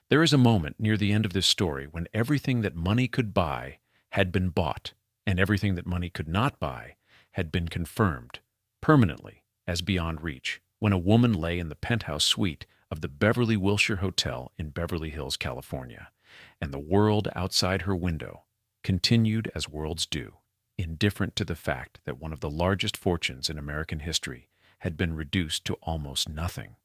There is a moment near the end of this story when everything that money could buy had been bought, and everything that money could not buy had been confirmed permanently as beyond reach, when a woman lay in the penthouse suite of the Beverly Wilshire Hotel in Beverly Hills, California, and the world outside her window continued as worlds do, indifferent to the fact that one of the largest fortunes in American history had been reduced to almost nothing,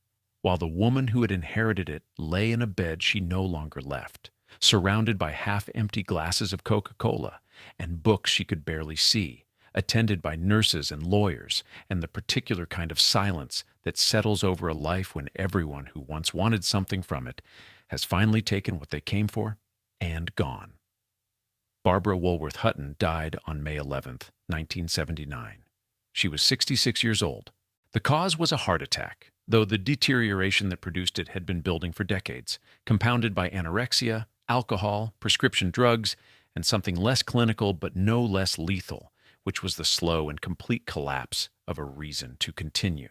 while the woman who had inherited it lay in a bed she no longer left, surrounded by half-empty glasses of Coca-Cola and books she could barely see, attended by nurses and lawyers, and the particular kind of silence that settles over a life when everyone who once wanted something from it has finally taken what they came for and gone. Barbara Woolworth Hutton died on May 11th, 1979. She was 66 years old. The cause was a heart attack, though the deterioration that produced it had been building for decades, compounded by anorexia, alcohol, prescription drugs, and something less clinical but no less lethal, which was the slow and complete collapse of a reason to continue.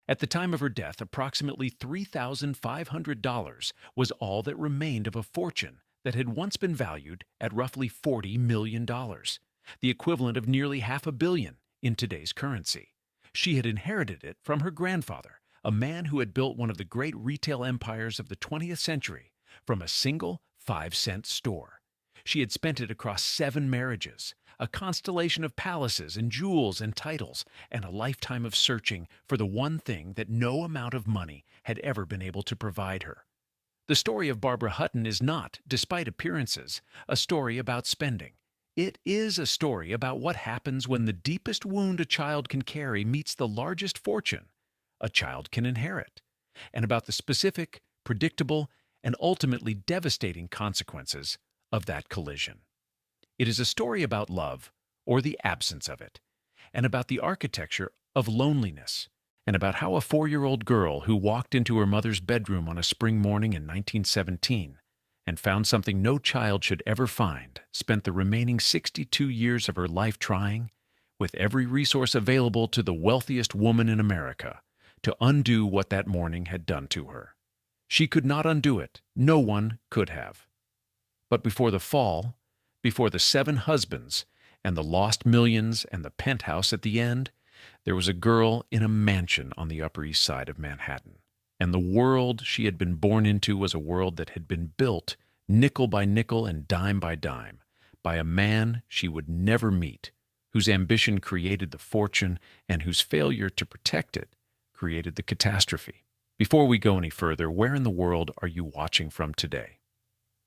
At the time of her death, approximately $3,500 was all that remained of a fortune that had once been valued at roughly $40 million, the equivalent of nearly $500 million in today's currency. She had inherited it from her grandfather, a man who had built one of the great retail empires of the 20th century from a single 5-cent store. She had spent it across 7 marriages, a constellation of palaces and jewels and titles, and a lifetime of searching for the one thing that no amount of money had ever been able to provide her. The story of Barbara Hutton is not, despite appearances, a story about spending. It is a story about what happens when the deepest wound a child can carry meets the largest fortune a child can inherit, and about the specific, predictable, and ultimately devastating consequences of that collision. It is a story about love, or the absence of it, and about the architecture of loneliness, and about how a 4-year-old girl who walked into her mother's bedroom on a spring morning in 1917 and found something no child should ever find spent the remaining 62 years of her life trying, with every resource available to the wealthiest woman in America, to undo what that morning had done to her. She could not undo it. No one could have. But before the fall, before the 7 husbands and the lost millions and the penthouse at the end, there was a girl in a mansion on the Upper East Side of Manhattan. And the world she had been born into was a world that had been built nickel by nickel and dime by dime by a man she would never meet, whose ambition created the fortune and whose failure to protect it created the catastrophe. Before we go any further, where in the world are you watching from today?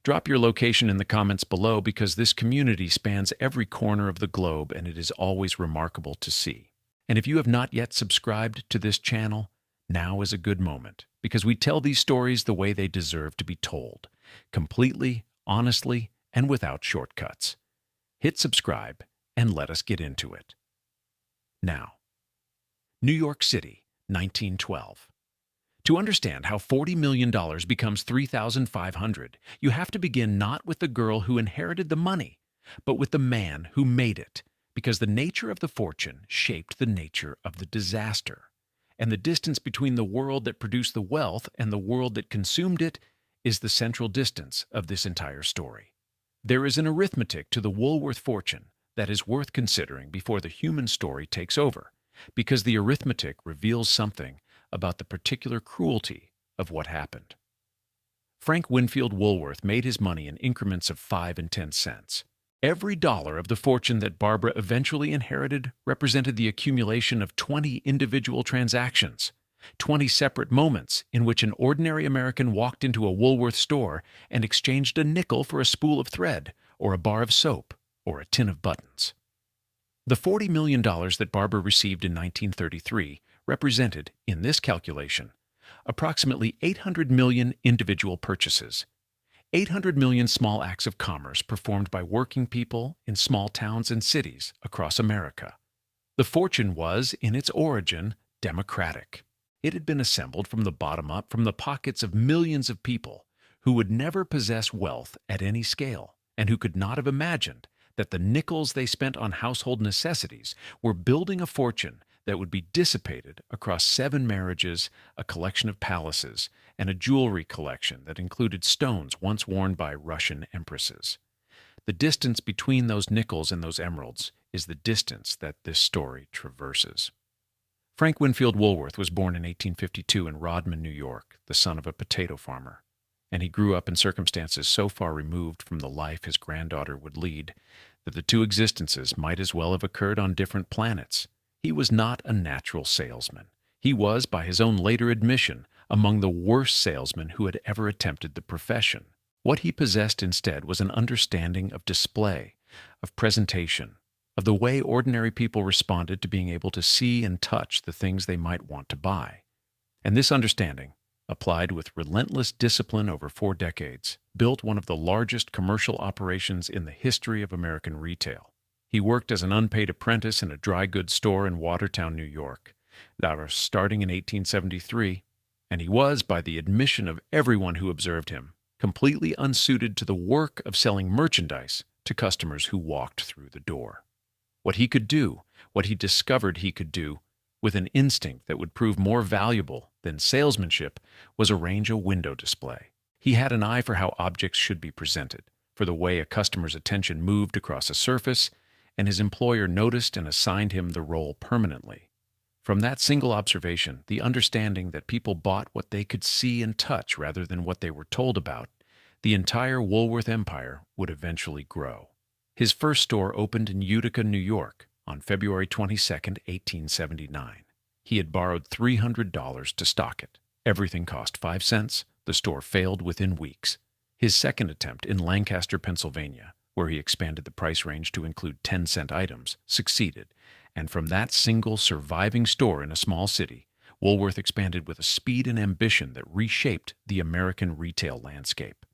Drop your location in the comments below, because this community spans every corner of the globe and it is always remarkable to see. And if you have not yet subscribed to this channel, now is a good moment, because we tell these stories the way they deserve to be told, completely, honestly, and without shortcuts. Hit subscribe and let us get into it. Now, New York City, 1912. To understand how $40 million becomes $3,500, you have to begin not with the girl who inherited the money, but with the man who made it, because the nature of the fortune shaped the nature of the disaster. And the distance between the world that produced the wealth and the world that consumed it is the central distance of this entire story. There is an arithmetic to the Woolworth fortune that is worth considering before the human story takes over, because the arithmetic reveals something about the particular cruelty of what happened. Frank Winfield Woolworth made his money in increments of 5 and 10 cents. Every dollar of the fortune that Barbara eventually inherited represented the accumulation of 20 individual transactions, 20 separate moments in which an ordinary American walked into a Woolworth store and exchanged a nickel for a spool of thread, or a bar of soap, or a tin of buttons. The $40 million that Barbara received in 1933 represented, in this calculation, approximately 800 million individual purchases, 800 million small acts of commerce performed by working people in small towns and cities across America. The fortune was, in its origin, democratic. It had been assembled from the bottom up from the pockets of millions of people who would never possess wealth at any scale, and who could not have imagined that the nickels they spent on household necessities were building a fortune that would be dissipated across 7 marriages, a collection of palaces, and a jewelry collection that included stones once worn by Russian empresses. The distance between those nickels and those emeralds is the distance that this story traverses. Frank Winfield Woolworth was born in 1852 in Rodman, New York, the son of a potato farmer, and he grew up in circumstances so far removed from the life his granddaughter would lead that the two existences might as well have occurred on different planets. He was not a natural salesman. He was, by his own later admission, among the worst salesmen who had ever attempted the profession. What he possessed instead was an understanding of display, of presentation, of the way ordinary people responded to being able to see and touch the things they might want to buy. And this understanding, applied with relentless discipline over 4 decades, built one of the largest commercial operations in the history of American retail. He worked as an unpaid apprentice in a dry goods store in Watertown, New York, starting in 1873, and he was, by the admission of everyone who observed him, completely unsuited to the work of selling merchandise to customers who walked through the door. What he could do, what he discovered he could do, with an instinct that would prove more valuable than salesmanship, was arrange a window display. He had an eye for how objects should be presented, for the way a customer's attention moved across a surface, and his employer noticed and assigned him the role permanently. From that single observation, the understanding that people bought what they could see and touch rather than what they were told about, the entire Woolworth empire would eventually grow. His first store opened in Utica, New York, on February 22, 1879. He had borrowed $300 to stock it. Everything cost 5 cents. The store failed within weeks. His second attempt in Lancaster, Pennsylvania, where he expanded the price range to include 10-cent items, succeeded, and from that single surviving store in a small city, Woolworth expanded with a speed and ambition that reshaped the American retail landscape.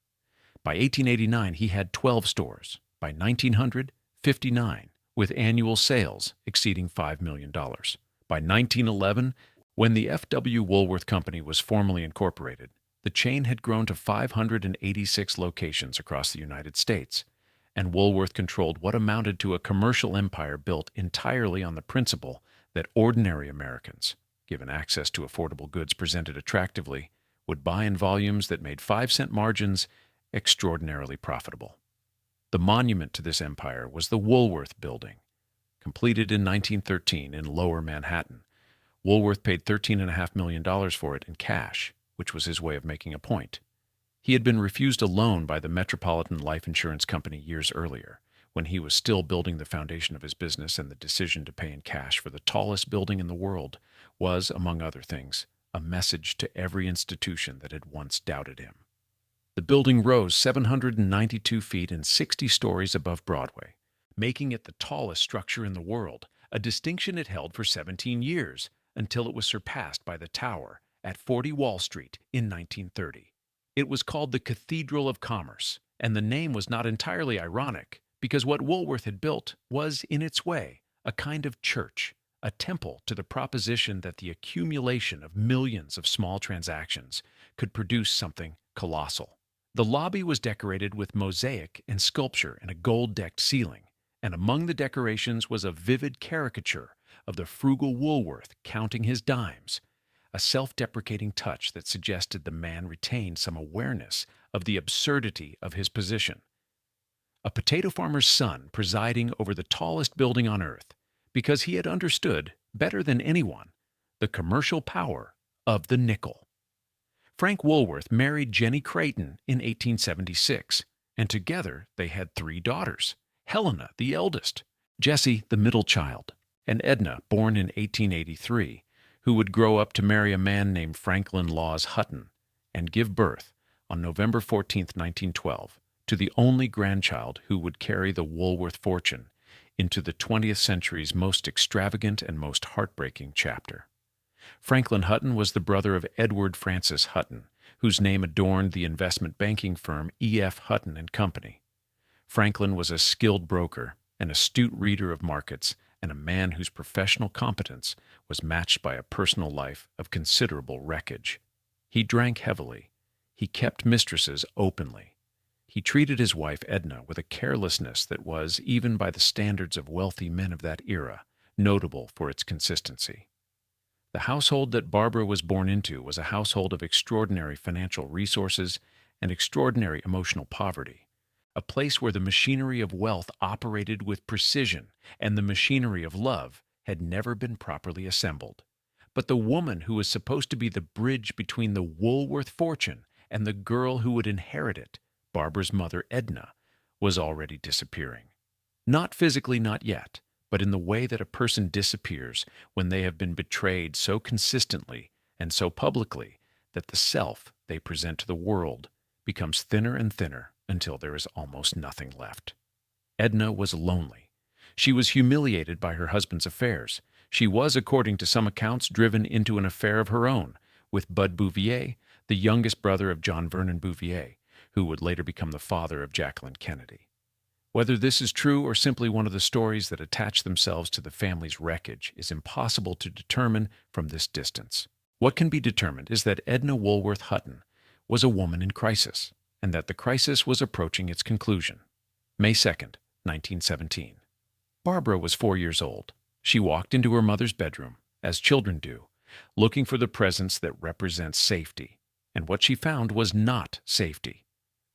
By 1889, he had 12 stores. By 1900, 59, with annual sales exceeding $5 million. By 1911, when the F.W. Woolworth Company was formally incorporated, the chain had grown to 586 locations across the United States, and Woolworth controlled what amounted to a commercial empire built entirely on the principle that ordinary Americans, given access to affordable goods presented attractively, would buy in volumes that made 5-cent margins extraordinarily profitable. The monument to this empire was the Woolworth Building. Completed in 1913 in Lower Manhattan, Woolworth paid $13.5 million for it in cash, which was his way of making a point. He had been refused a loan by the Metropolitan Life Insurance Company years earlier, when he was still building the foundation of his business, and the decision to pay in cash for the tallest building in the world was, among other things, a message to every institution that had once doubted him. The building rose 792 feet and 60 stories above Broadway, making it the tallest structure in the world, a distinction it held for 17 years, until it was surpassed by the Tower at 40 Wall Street in 1930. It was called the Cathedral of Commerce, and the name was not entirely ironic, because what Woolworth had built was, in its way, a kind of church, a temple to the proposition that the accumulation of millions of small transactions could produce something colossal. The lobby was decorated with mosaic and sculpture and a gold-decked ceiling, and among the decorations was a vivid caricature of the frugal Woolworth counting his dimes, a self-deprecating touch that suggested the man retained some awareness of the absurdity of his position. A potato farmer's son presiding over the tallest building on earth, because he had understood, better than anyone, the commercial power of the nickel. Frank Woolworth married Jenny Creighton in 1876, and together they had 3 daughters: Helena, the eldest, Jessie, the middle child, and Edna, born in 1883, who would grow up to marry a man named Franklin Laws Hutton and give birth, on November 14, 1912, to the only grandchild who would carry the Woolworth fortune into the 20th century's most extravagant and most heartbreaking chapter. Franklin Hutton was the brother of Edward Francis Hutton, whose name adorned the investment banking firm E.F. Hutton and Company. Franklin was a skilled broker, an astute reader of markets, and a man whose professional competence was matched by a personal life of considerable wreckage. He drank heavily. He kept mistresses openly. He treated his wife Edna with a carelessness that was, even by the standards of wealthy men of that era, notable for its consistency. The household that Barbara was born into was a household of extraordinary financial resources and extraordinary emotional poverty, a place where the machinery of wealth operated with precision and the machinery of love had never been properly assembled. But the woman who was supposed to be the bridge between the Woolworth fortune and the girl who would inherit it, Barbara's mother Edna, was already disappearing. Not physically, not yet, but in the way that a person disappears when they have been betrayed so consistently and so publicly that the self they present to the world becomes thinner and thinner until there is almost nothing left. Edna was lonely. She was humiliated by her husband's affairs. She was, according to some accounts, driven into an affair of her own with Bud Bouvier, the youngest brother of John Vernon Bouvier, who would later become the father of Jacqueline Kennedy. Whether this is true or simply one of the stories that attach themselves to the family's wreckage is impossible to determine from this distance. What can be determined is that Edna Woolworth Hutton was a woman in crisis, and that the crisis was approaching its conclusion. May 2nd, 1917. Barbara was 4 years old. She walked into her mother's bedroom, as children do, looking for the presence that represents safety, and what she found was not safety.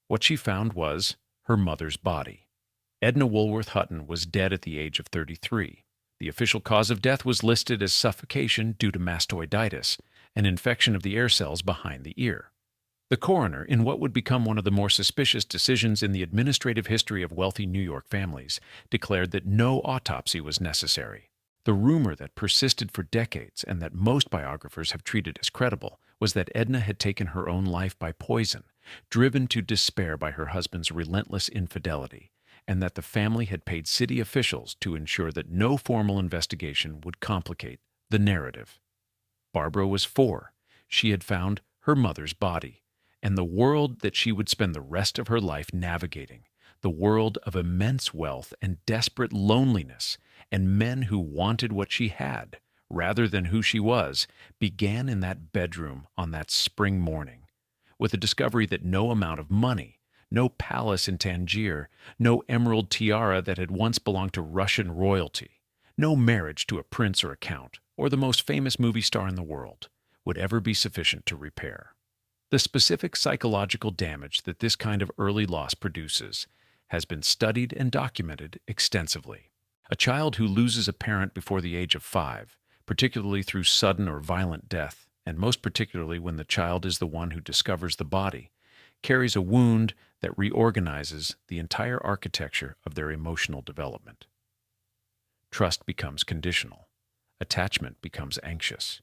What she found was her mother's body. Edna Woolworth Hutton was dead at the age of 33. The official cause of death was listed as suffocation due to mastoiditis, an infection of the air cells behind the ear. The coroner, in what would become one of the more suspicious decisions in the administrative history of wealthy New York families, declared that no autopsy was necessary. The rumor that persisted for decades and that most biographers have treated as credible was that Edna had taken her own life by poison, driven to despair by her husband's relentless infidelity, and that the family had paid city officials to ensure that no formal investigation would complicate the narrative. Barbara was 4. She had found her mother's body, and the world that she would spend the rest of her life navigating, the world of immense wealth and desperate loneliness, and men who wanted what she had, rather than who she was, began in that bedroom on that spring morning, with the discovery that no amount of money, no palace in Tangier, no emerald tiara that had once belonged to Russian royalty, no marriage to a prince or a count, or the most famous movie star in the world, would ever be sufficient to repair. The specific psychological damage that this kind of early loss produces has been studied and documented extensively. A child who loses a parent before the age of 5, particularly through sudden or violent death, and most particularly when the child is the one who discovers the body, carries a wound that reorganizes the entire architecture of their emotional development. Trust becomes conditional. Attachment becomes anxious.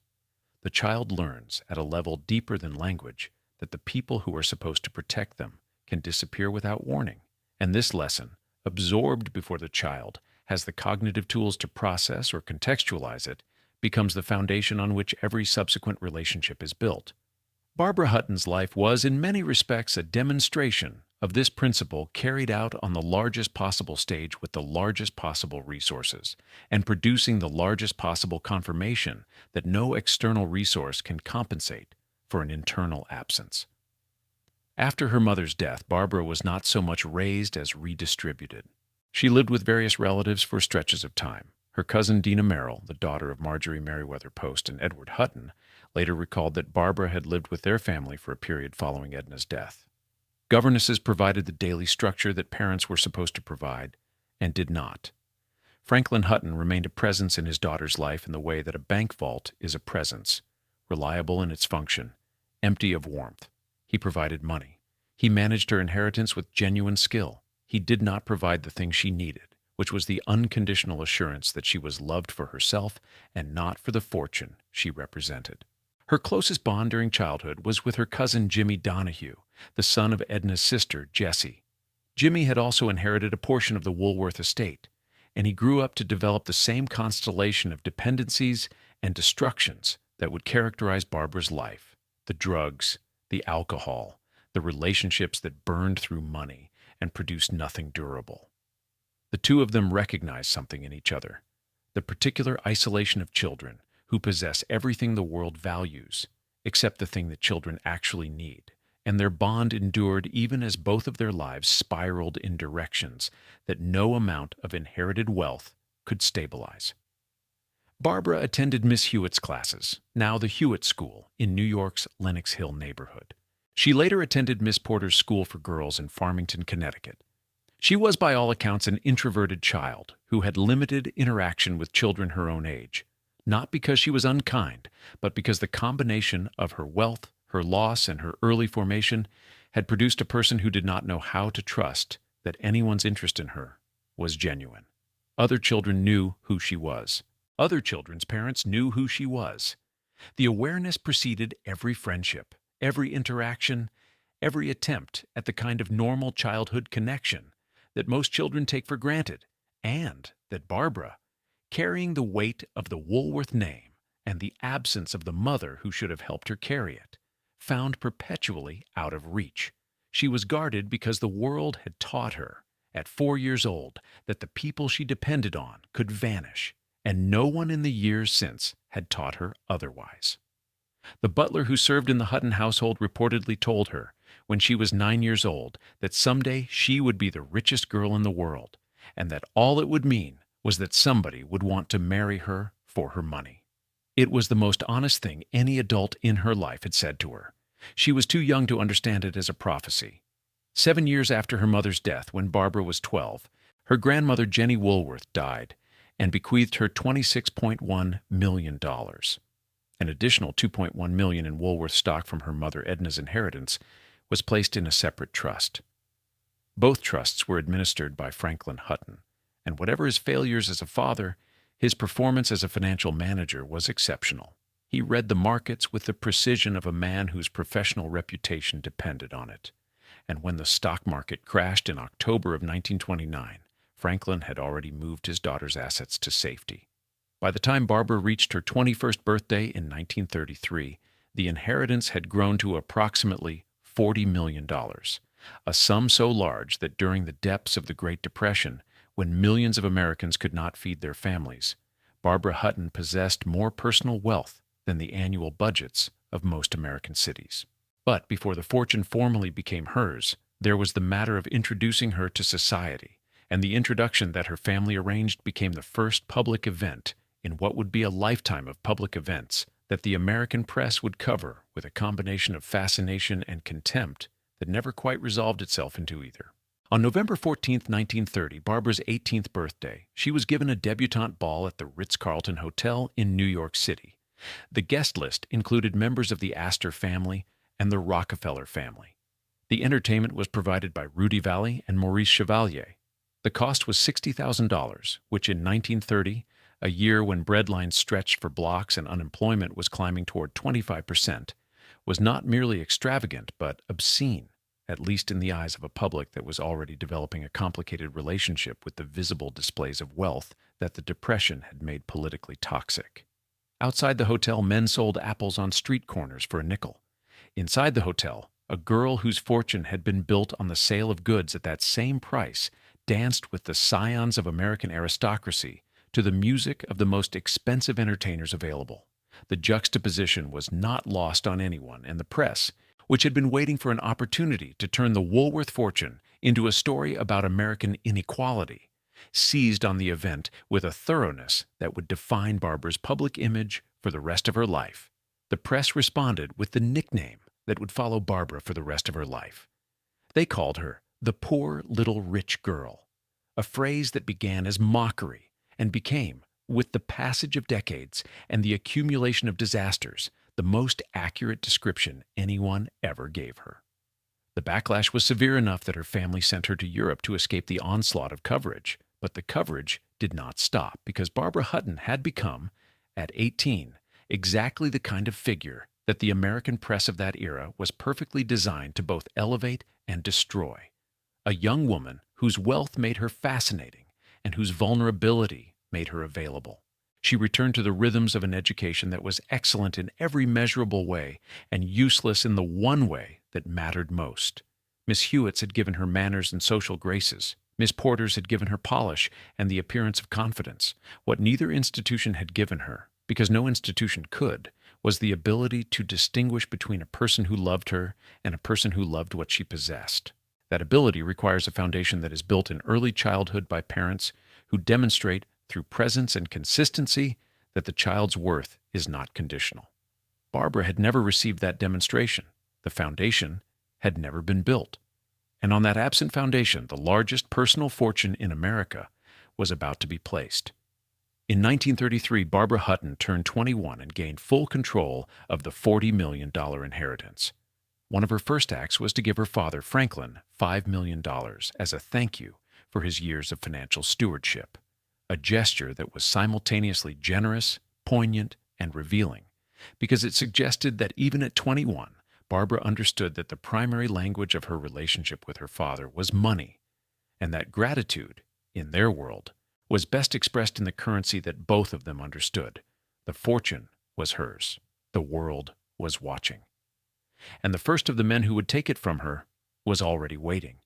The child learns, at a level deeper than language, that the people who are supposed to protect them can disappear without warning, and this lesson, absorbed before the child has the cognitive tools to process or contextualize it, becomes the foundation on which every subsequent relationship is built. Barbara Hutton's life was, in many respects, a demonstration of this principle carried out on the largest possible stage with the largest possible resources, and producing the largest possible confirmation that no external resource can compensate for an internal absence. After her mother's death, Barbara was not so much raised as redistributed. She lived with various relatives for stretches of time. Her cousin Dina Merrill, the daughter of Marjorie Merriweather Post and Edward Hutton, later recalled that Barbara had lived with their family for a period following Edna's death. Governesses provided the daily structure that parents were supposed to provide, and did not. Franklin Hutton remained a presence in his daughter's life in the way that a bank vault is a presence, reliable in its function, empty of warmth. He provided money. He managed her inheritance with genuine skill. He did not provide the thing she needed, which was the unconditional assurance that she was loved for herself and not for the fortune she represented. Her closest bond during childhood was with her cousin Jimmy Donahue, the son of Edna's sister, Jessie. Jimmy had also inherited a portion of the Woolworth estate, and he grew up to develop the same constellation of dependencies and destructions that would characterize Barbara's life: the drugs, the alcohol, the relationships that burned through money and produced nothing durable. The two of them recognized something in each other: the particular isolation of children who possess everything the world values, except the thing that children actually need, and their bond endured even as both of their lives spiraled in directions that no amount of inherited wealth could stabilize. Barbara attended Miss Hewitt's classes, now the Hewitt School, in New York's Lenox Hill neighborhood. She later attended Miss Porter's School for Girls in Farmington, Connecticut. She was by all accounts an introverted child who had limited interaction with children her own age, not because she was unkind, but because the combination of her wealth, her loss, and her early formation had produced a person who did not know how to trust that anyone's interest in her was genuine. Other children knew who she was. Other children's parents knew who she was. The awareness preceded every friendship, every interaction, every attempt at the kind of normal childhood connection that most children take for granted, and that Barbara, carrying the weight of the Woolworth name and the absence of the mother who should have helped her carry it, found perpetually out of reach. She was guarded because the world had taught her, at 4 years old, that the people she depended on could vanish, and no one in the years since had taught her otherwise. The butler who served in the Hutton household reportedly told her, when she was 9 years old, that someday she would be the richest girl in the world, and that all it would mean was that somebody would want to marry her for her money. It was the most honest thing any adult in her life had said to her. She was too young to understand it as a prophecy. 7 years after her mother's death, when Barbara was 12, her grandmother Jenny Woolworth died and bequeathed her $26.1 million. An additional $2.1 million in Woolworth stock from her mother Edna's inheritance was placed in a separate trust. Both trusts were administered by Franklin Hutton, and whatever his failures as a father, his performance as a financial manager was exceptional. He read the markets with the precision of a man whose professional reputation depended on it. And when the stock market crashed in October of 1929, Franklin had already moved his daughter's assets to safety. By the time Barbara reached her 21st birthday in 1933, the inheritance had grown to approximately $40 million, a sum so large that during the depths of the Great Depression, when millions of Americans could not feed their families, Barbara Hutton possessed more personal wealth than the annual budgets of most American cities. But before the fortune formally became hers, there was the matter of introducing her to society, and the introduction that her family arranged became the first public event in what would be a lifetime of public events that the American press would cover with a combination of fascination and contempt that never quite resolved itself into either. On November 14, 1930, Barbara's 18th birthday, she was given a debutante ball at the Ritz-Carlton Hotel in New York City. The guest list included members of the Astor family and the Rockefeller family. The entertainment was provided by Rudy Vallee and Maurice Chevalier. The cost was $60,000, which in 1930, a year when breadlines stretched for blocks and unemployment was climbing toward 25%, was not merely extravagant but obscene, at least in the eyes of a public that was already developing a complicated relationship with the visible displays of wealth that the Depression had made politically toxic. Outside the hotel, men sold apples on street corners for a nickel. Inside the hotel, a girl whose fortune had been built on the sale of goods at that same price danced with the scions of American aristocracy to the music of the most expensive entertainers available. The juxtaposition was not lost on anyone, and the press, which had been waiting for an opportunity to turn the Woolworth fortune into a story about American inequality, seized on the event with a thoroughness that would define Barbara's public image for the rest of her life. The press responded with the nickname that would follow Barbara for the rest of her life. They called her the poor little rich girl, a phrase that began as mockery and became, with the passage of decades and the accumulation of disasters, the most accurate description anyone ever gave her. The backlash was severe enough that her family sent her to Europe to escape the onslaught of coverage, but the coverage did not stop because Barbara Hutton had become, at 18, exactly the kind of figure that the American press of that era was perfectly designed to both elevate and destroy. A young woman whose wealth made her fascinating and whose vulnerability made her available. She returned to the rhythms of an education that was excellent in every measurable way and useless in the one way that mattered most. Miss Hewitt's had given her manners and social graces. Miss Porter's had given her polish and the appearance of confidence. What neither institution had given her, because no institution could, was the ability to distinguish between a person who loved her and a person who loved what she possessed. That ability requires a foundation that is built in early childhood by parents who demonstrate through presence and consistency that the child's worth is not conditional. Barbara had never received that demonstration. The foundation had never been built. And on that absent foundation, the largest personal fortune in America was about to be placed. In 1933, Barbara Hutton turned 21 and gained full control of the $40 million inheritance. One of her first acts was to give her father, Franklin, $5 million as a thank you for his years of financial stewardship, a gesture that was simultaneously generous, poignant, and revealing, because it suggested that even at 21, Barbara understood that the primary language of her relationship with her father was money, and that gratitude, in their world, was best expressed in the currency that both of them understood. The fortune was hers. The world was watching. And the first of the men who would take it from her was already waiting.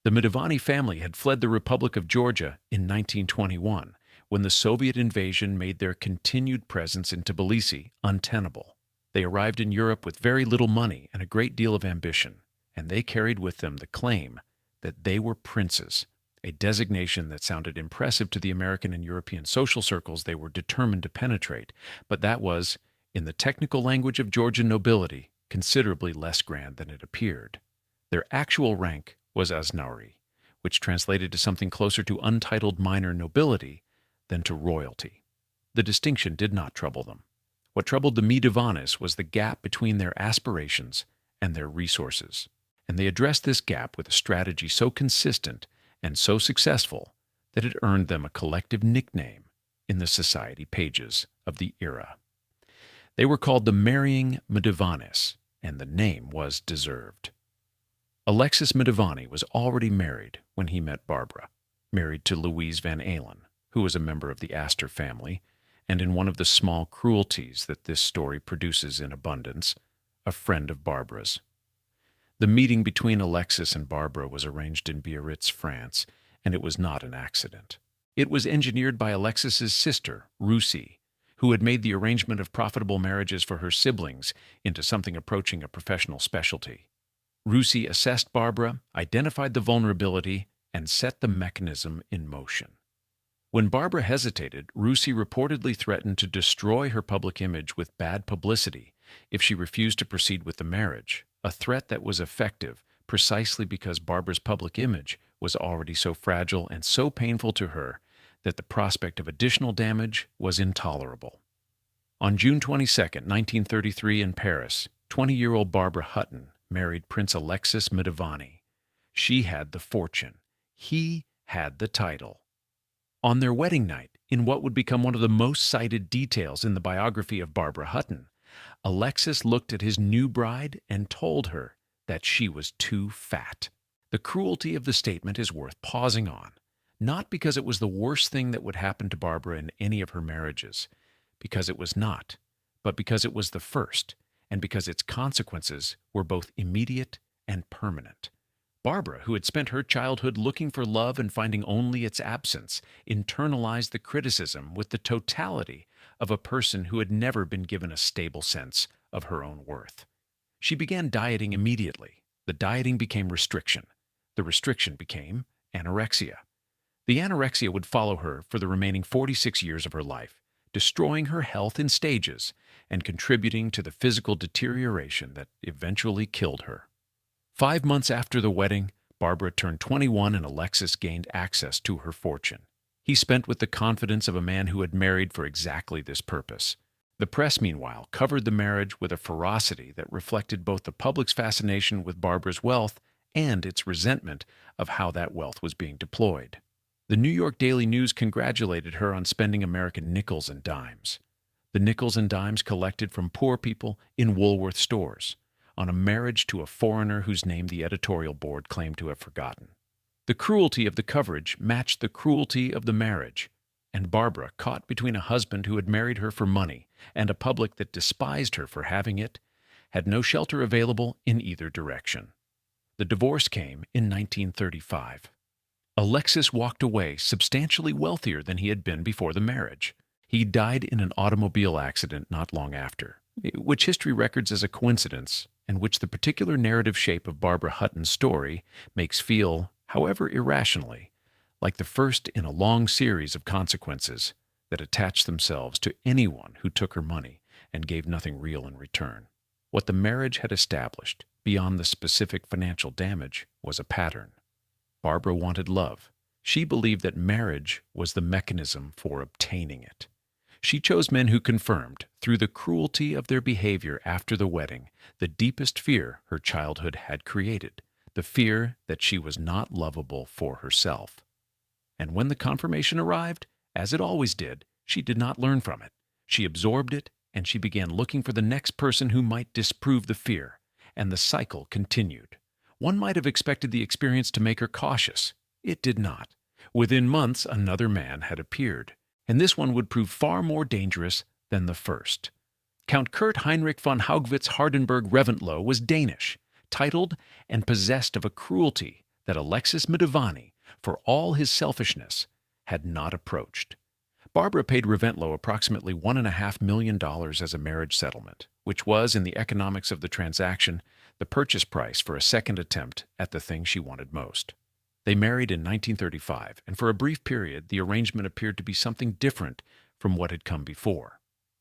The Mdivani family had fled the Republic of Georgia in 1921, when the Soviet invasion made their continued presence in Tbilisi untenable. They arrived in Europe with very little money and a great deal of ambition, and they carried with them the claim that they were princes, a designation that sounded impressive to the American and European social circles they were determined to penetrate, but that was, in the technical language of Georgian nobility, considerably less grand than it appeared. Their actual rank was Asnauri, which translated to something closer to untitled minor nobility than to royalty. The distinction did not trouble them. What troubled the Mdivanis was the gap between their aspirations and their resources, and they addressed this gap with a strategy so consistent and so successful that it earned them a collective nickname in the society pages of the era. They were called the Marrying Mdivanis, and the name was deserved. Alexis Mdivani was already married when he met Barbara, married to Louise Van Allen, who was a member of the Astor family, and in one of the small cruelties that this story produces in abundance, a friend of Barbara's. The meeting between Alexis and Barbara was arranged in Biarritz, France, and it was not an accident. It was engineered by Alexis's sister, Russie, who had made the arrangement of profitable marriages for her siblings into something approaching a professional specialty. Russie assessed Barbara, identified the vulnerability, and set the mechanism in motion. When Barbara hesitated, Russie reportedly threatened to destroy her public image with bad publicity if she refused to proceed with the marriage, a threat that was effective precisely because Barbara's public image was already so fragile and so painful to her that the prospect of additional damage was intolerable. On June 22, 1933, in Paris, 20-year-old Barbara Hutton married Prince Alexis Mdivani. She had the fortune. He had the title. On their wedding night, in what would become one of the most cited details in the biography of Barbara Hutton, Alexis looked at his new bride and told her that she was too fat. The cruelty of the statement is worth pausing on, not because it was the worst thing that would happen to Barbara in any of her marriages, because it was not, but because it was the first, and because its consequences were both immediate and permanent. Barbara, who had spent her childhood looking for love and finding only its absence, internalized the criticism with the totality of a person who had never been given a stable sense of her own worth. She began dieting immediately. The dieting became restriction. The restriction became anorexia. The anorexia would follow her for the remaining 46 years of her life, destroying her health in stages and contributing to the physical deterioration that eventually killed her. 5 months after the wedding, Barbara turned 21 and Alexis gained access to her fortune. He spent with the confidence of a man who had married for exactly this purpose. The press, meanwhile, covered the marriage with a ferocity that reflected both the public's fascination with Barbara's wealth and its resentment of how that wealth was being deployed. The New York Daily News congratulated her on spending American nickels and dimes. The nickels and dimes collected from poor people in Woolworth stores, on a marriage to a foreigner whose name the editorial board claimed to have forgotten. The cruelty of the coverage matched the cruelty of the marriage, and Barbara, caught between a husband who had married her for money and a public that despised her for having it, had no shelter available in either direction. The divorce came in 1935. Alexis walked away substantially wealthier than he had been before the marriage. He died in an automobile accident not long after, which history records as a coincidence and which the particular narrative shape of Barbara Hutton's story makes feel, however irrationally, like the first in a long series of consequences that attached themselves to anyone who took her money and gave nothing real in return. What the marriage had established, beyond the specific financial damage, was a pattern. Barbara wanted love. She believed that marriage was the mechanism for obtaining it. She chose men who confirmed, through the cruelty of their behavior after the wedding, the deepest fear her childhood had created, the fear that she was not lovable for herself. And when the confirmation arrived, as it always did, she did not learn from it. She absorbed it, and she began looking for the next person who might disprove the fear, and the cycle continued. One might have expected the experience to make her cautious. It did not. Within months, another man had appeared, and this one would prove far more dangerous than the first. Count Kurt Heinrich von Haugwitz Hardenberg Reventlow was Danish, titled and possessed of a cruelty that Alexis Mdivani, for all his selfishness, had not approached. Barbara paid Reventlow approximately $1.5 million as a marriage settlement, which was, in the economics of the transaction, the purchase price for a second attempt at the thing she wanted most. They married in 1935, and for a brief period the arrangement appeared to be something different from what had come before.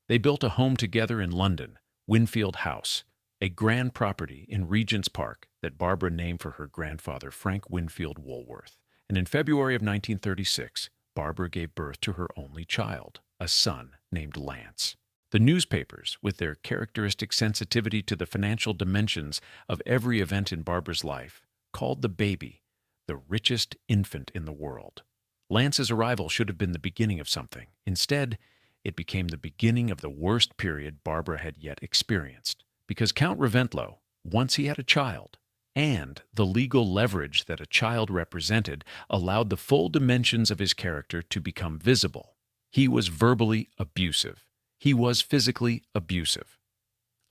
They built a home together in London, Winfield House, a grand property in Regent's Park that Barbara named for her grandfather, Frank Winfield Woolworth. And in February of 1936, Barbara gave birth to her only child, a son named Lance. The newspapers, with their characteristic sensitivity to the financial dimensions of every event in Barbara's life, called the baby the richest infant in the world. Lance's arrival should have been the beginning of something. Instead, it became the beginning of the worst period Barbara had yet experienced, because Count Reventlow, once he had a child, and the legal leverage that a child represented, allowed the full dimensions of his character to become visible. He was verbally abusive. He was physically abusive.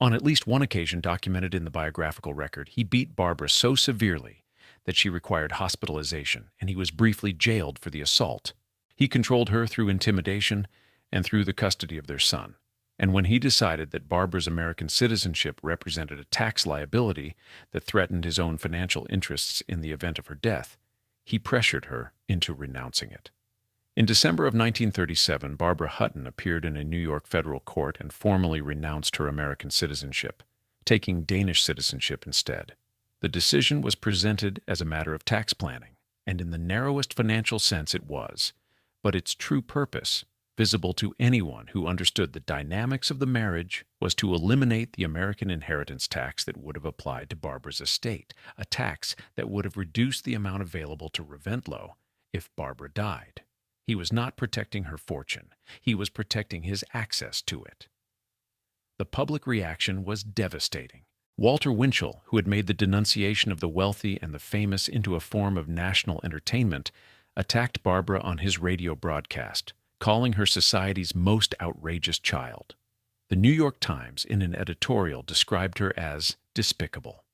On at least one occasion documented in the biographical record, he beat Barbara so severely that she required hospitalization, and he was briefly jailed for the assault. He controlled her through intimidation and through the custody of their son. And when he decided that Barbara's American citizenship represented a tax liability that threatened his own financial interests in the event of her death, he pressured her into renouncing it. In December of 1937, Barbara Hutton appeared in a New York federal court and formally renounced her American citizenship, taking Danish citizenship instead. The decision was presented as a matter of tax planning, and in the narrowest financial sense it was, but its true purpose, visible to anyone who understood the dynamics of the marriage, was to eliminate the American inheritance tax that would have applied to Barbara's estate, a tax that would have reduced the amount available to Reventlow if Barbara died. He was not protecting her fortune. He was protecting his access to it. The public reaction was devastating. Walter Winchell, who had made the denunciation of the wealthy and the famous into a form of national entertainment, attacked Barbara on his radio broadcast, calling her society's most outrageous child. The New York Times, in an editorial, described her as despicable.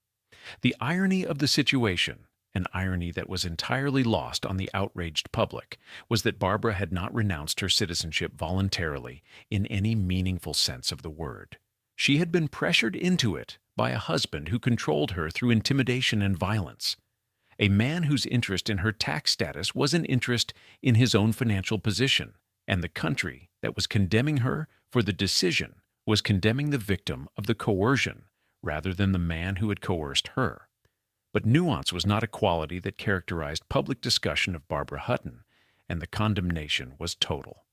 The irony of the situation, an irony that was entirely lost on the outraged public, was that Barbara had not renounced her citizenship voluntarily in any meaningful sense of the word. She had been pressured into it by a husband who controlled her through intimidation and violence, a man whose interest in her tax status was an interest in his own financial position, and the country that was condemning her for the decision was condemning the victim of the coercion rather than the man who had coerced her. But nuance was not a quality that characterized public discussion of Barbara Hutton, and the condemnation was total.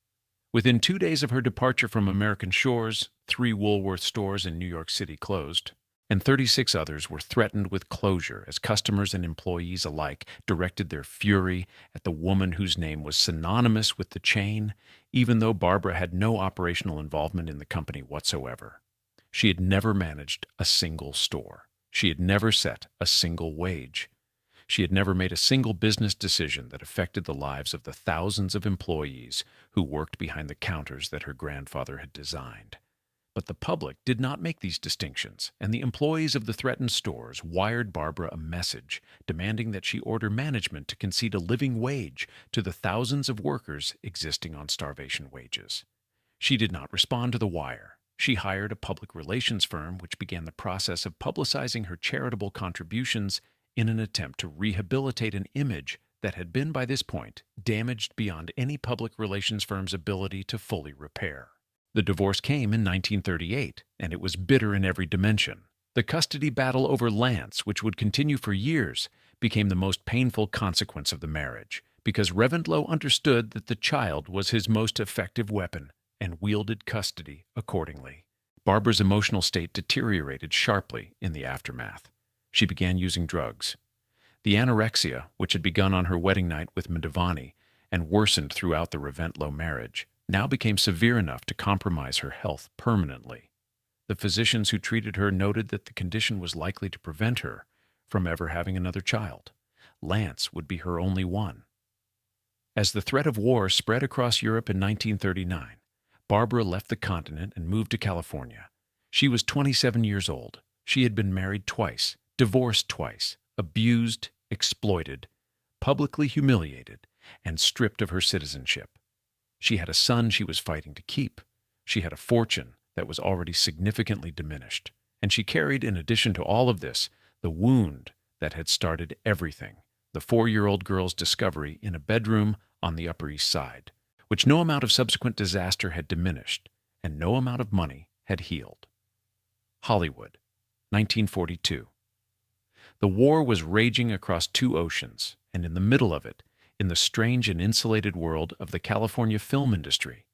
Within 2 days of her departure from American shores, 3 Woolworth stores in New York City closed, and 36 others were threatened with closure as customers and employees alike directed their fury at the woman whose name was synonymous with the chain, even though Barbara had no operational involvement in the company whatsoever. She had never managed a single store. She had never set a single wage. She had never made a single business decision that affected the lives of the thousands of employees who worked behind the counters that her grandfather had designed. But the public did not make these distinctions, and the employees of the threatened stores wired Barbara a message demanding that she order management to concede a living wage to the thousands of workers existing on starvation wages. She did not respond to the wire. She hired a public relations firm which began the process of publicizing her charitable contributions in an attempt to rehabilitate an image that had been by this point damaged beyond any public relations firm's ability to fully repair. The divorce came in 1938, and it was bitter in every dimension. The custody battle over Lance, which would continue for years, became the most painful consequence of the marriage, because Reventlow understood that the child was his most effective weapon and wielded custody accordingly. Barbara's emotional state deteriorated sharply in the aftermath. She began using drugs. The anorexia, which had begun on her wedding night with Mdivani and worsened throughout the Reventlow marriage, now became severe enough to compromise her health permanently. The physicians who treated her noted that the condition was likely to prevent her from ever having another child. Lance would be her only one. As the threat of war spread across Europe in 1939, Barbara left the continent and moved to California. She was 27 years old. She had been married twice, divorced twice, abused, exploited, publicly humiliated, and stripped of her citizenship. She had a son she was fighting to keep. She had a fortune that was already significantly diminished. And she carried, in addition to all of this, the wound that had started everything, the 4-year-old girl's discovery in a bedroom on the Upper East Side, which no amount of subsequent disaster had diminished, and no amount of money had healed. Hollywood, 1942. The war was raging across 2 oceans, and in the middle of it, in the strange and insulated world of the California film industry,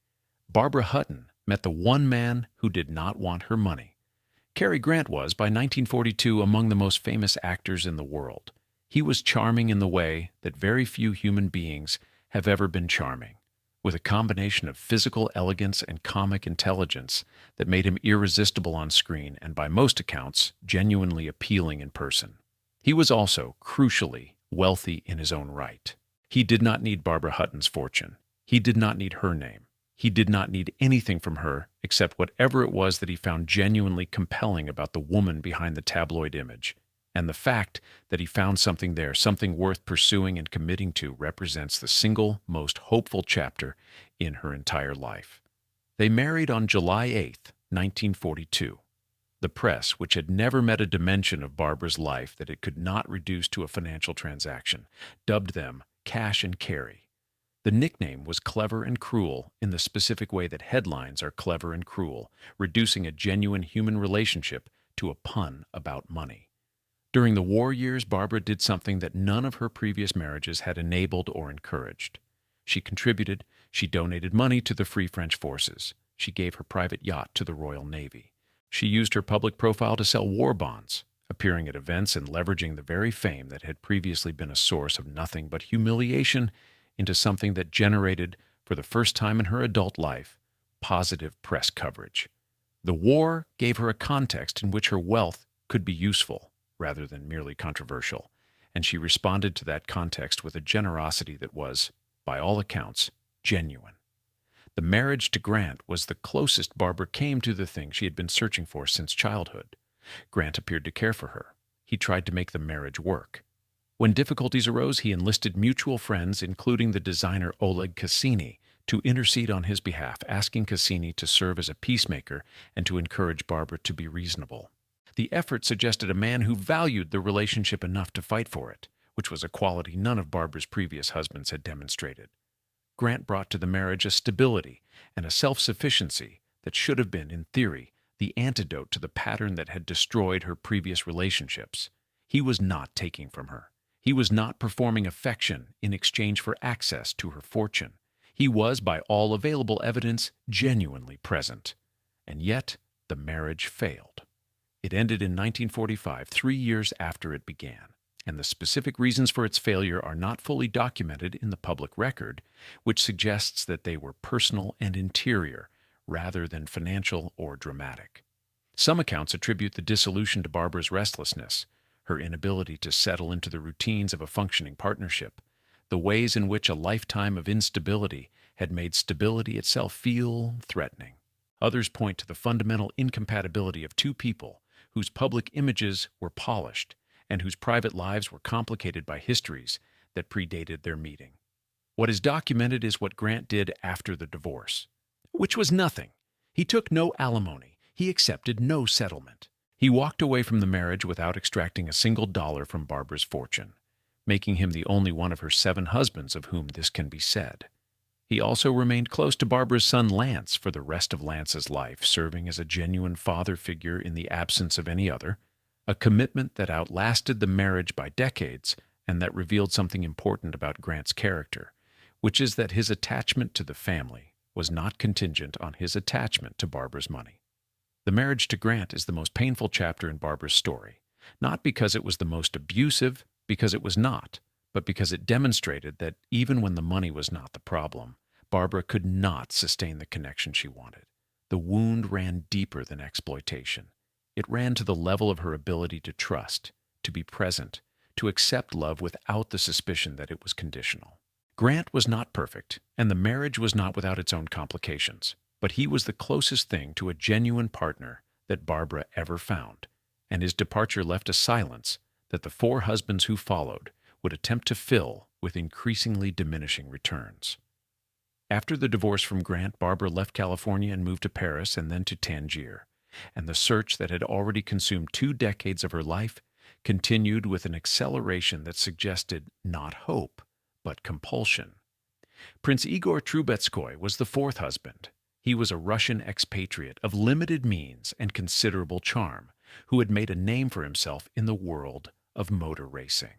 Barbara Hutton met the one man who did not want her money. Cary Grant was, by 1942, among the most famous actors in the world. He was charming in the way that very few human beings have ever been charming, with a combination of physical elegance and comic intelligence that made him irresistible on screen and, by most accounts, genuinely appealing in person. He was also, crucially, wealthy in his own right. He did not need Barbara Hutton's fortune. He did not need her name. He did not need anything from her except whatever it was that he found genuinely compelling about the woman behind the tabloid image. And the fact that he found something there, something worth pursuing and committing to, represents the single most hopeful chapter in her entire life. They married on July 8, 1942. The press, which had never met a dimension of Barbara's life that it could not reduce to a financial transaction, dubbed them Cash and Cary. The nickname was clever and cruel in the specific way that headlines are clever and cruel, reducing a genuine human relationship to a pun about money. During the war years, Barbara did something that none of her previous marriages had enabled or encouraged. She contributed, she donated money to the Free French Forces. She gave her private yacht to the Royal Navy. She used her public profile to sell war bonds, appearing at events and leveraging the very fame that had previously been a source of nothing but humiliation into something that generated, for the first time in her adult life, positive press coverage. The war gave her a context in which her wealth could be useful rather than merely controversial, and she responded to that context with a generosity that was, by all accounts, genuine. The marriage to Grant was the closest Barbara came to the thing she had been searching for since childhood. Grant appeared to care for her. He tried to make the marriage work. When difficulties arose, he enlisted mutual friends, including the designer Oleg Cassini, to intercede on his behalf, asking Cassini to serve as a peacemaker and to encourage Barbara to be reasonable. The effort suggested a man who valued the relationship enough to fight for it, which was a quality none of Barbara's previous husbands had demonstrated. Grant brought to the marriage a stability and a self-sufficiency that should have been, in theory, the antidote to the pattern that had destroyed her previous relationships. He was not taking from her. He was not performing affection in exchange for access to her fortune. He was, by all available evidence, genuinely present. And yet, the marriage failed. It ended in 1945, 3 years after it began, and the specific reasons for its failure are not fully documented in the public record, which suggests that they were personal and interior, rather than financial or dramatic. Some accounts attribute the dissolution to Barbara's restlessness, her inability to settle into the routines of a functioning partnership, the ways in which a lifetime of instability had made stability itself feel threatening. Others point to the fundamental incompatibility of two people whose public images were polished and whose private lives were complicated by histories that predated their meeting. What is documented is what Grant did after the divorce, which was nothing. He took no alimony. He accepted no settlement. He walked away from the marriage without extracting a single dollar from Barbara's fortune. making him the only one of her 7 husbands of whom this can be said. He also remained close to Barbara's son Lance for the rest of Lance's life, serving as a genuine father figure in the absence of any other, a commitment that outlasted the marriage by decades and that revealed something important about Grant's character, which is that his attachment to the family was not contingent on his attachment to Barbara's money. The marriage to Grant is the most painful chapter in Barbara's story, not because it was the most abusive, because it was not, but because it demonstrated that even when the money was not the problem, Barbara could not sustain the connection she wanted. The wound ran deeper than exploitation. It ran to the level of her ability to trust, to be present, to accept love without the suspicion that it was conditional. Grant was not perfect, and the marriage was not without its own complications, but he was the closest thing to a genuine partner that Barbara ever found, and his departure left a silence that the 4 husbands who followed would attempt to fill with increasingly diminishing returns. After the divorce from Grant, Barbara left California and moved to Paris and then to Tangier, and the search that had already consumed 2 decades of her life continued with an acceleration that suggested not hope, but compulsion. Prince Igor Trubetskoy was the 4th husband. He was a Russian expatriate of limited means and considerable charm, who had made a name for himself in the world of motor racing.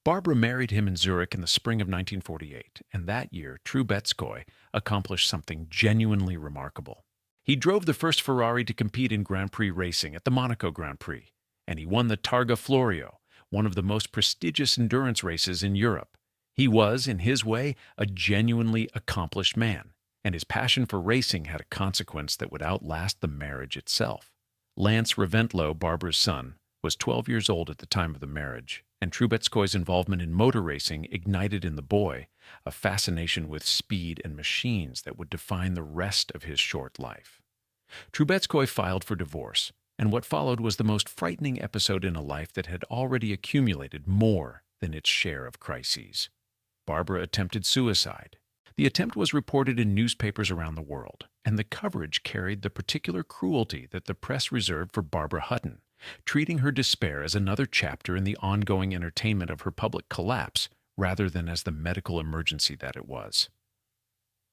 Barbara married him in Zurich in the spring of 1948, and that year Trubetskoy accomplished something genuinely remarkable. He drove the first Ferrari to compete in Grand Prix racing at the Monaco Grand Prix, and he won the Targa Florio, one of the most prestigious endurance races in Europe. He was, in his way, a genuinely accomplished man, and his passion for racing had a consequence that would outlast the marriage itself. Lance Reventlow, Barbara's son, was 12 years old at the time of the marriage, and Trubetskoy's involvement in motor racing ignited in the boy a fascination with speed and machines that would define the rest of his short life. Trubetskoy filed for divorce, and what followed was the most frightening episode in a life that had already accumulated more than its share of crises. Barbara attempted suicide. The attempt was reported in newspapers around the world, and the coverage carried the particular cruelty that the press reserved for Barbara Hutton, treating her despair as another chapter in the ongoing entertainment of her public collapse rather than as the medical emergency that it was.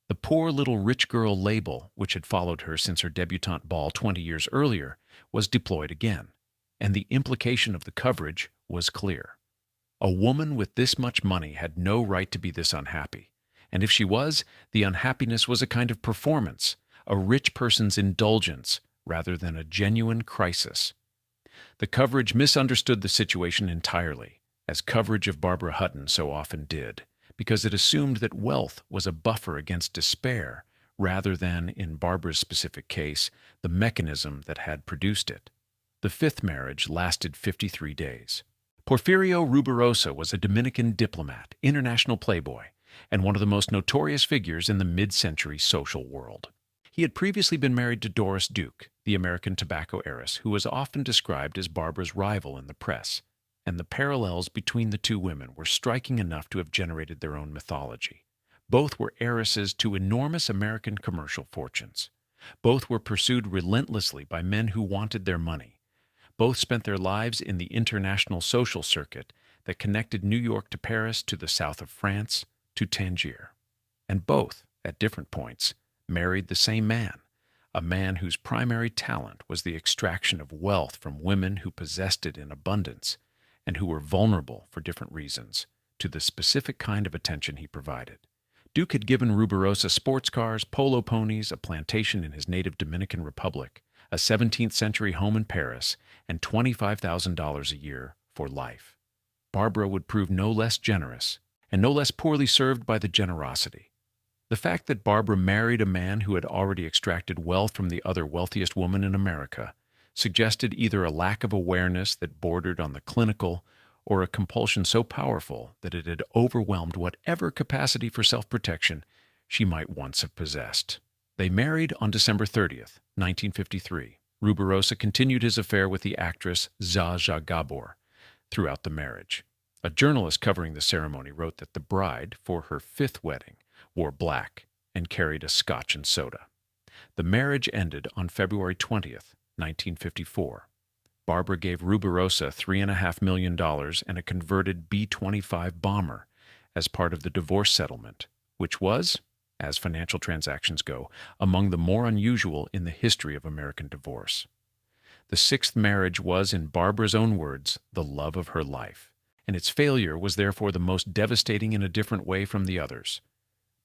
The poor little rich girl label, which had followed her since her debutante ball 20 years earlier, was deployed again, and the implication of the coverage was clear. A woman with this much money had no right to be this unhappy, and if she was, the unhappiness was a kind of performance, a rich person's indulgence rather than a genuine crisis. The coverage misunderstood the situation entirely, as coverage of Barbara Hutton so often did, because it assumed that wealth was a buffer against despair rather than, in Barbara's specific case, the mechanism that had produced it. The 5th marriage lasted 53 days. Porfirio Rubirosa was a Dominican diplomat, international playboy, and one of the most notorious figures in the mid-century social world. He had previously been married to Doris Duke, the American tobacco heiress, who was often described as Barbara's rival in the press, and the parallels between the 2 women were striking enough to have generated their own mythology. Both were heiresses to enormous American commercial fortunes. Both were pursued relentlessly by men who wanted their money. Both spent their lives in the international social circuit that connected New York to Paris, to the south of France, to Tangier. And both, at different points, married the same man, a man whose primary talent was the extraction of wealth from women who possessed it in abundance and who were vulnerable for different reasons to the specific kind of attention he provided. Duke had given Rubirosa sports cars, polo ponies, a plantation in his native Dominican Republic, a 17th-century home in Paris, and $25,000 a year for life. Barbara would prove no less generous and no less poorly served by the generosity. The fact that Barbara married a man who had already extracted wealth from the other wealthiest woman in America suggested either a lack of awareness that bordered on the clinical or a compulsion so powerful that it had overwhelmed whatever capacity for self-protection she might once have possessed. They married on December 30th, 1953. Rubirosa continued his affair with the actress Zsa Zsa Gabor throughout the marriage. A journalist covering the ceremony wrote that the bride, for her 5th wedding, wore black and carried a scotch and soda. The marriage ended on February 20th, 1954. Barbara gave Rubirosa $3.5 million and a converted B-25 bomber as part of the divorce settlement, which was, as financial transactions go, among the more unusual in the history of American divorce. The sixth marriage was, in Barbara's own words, the love of her life, and its failure was therefore the most devastating in a different way from the others.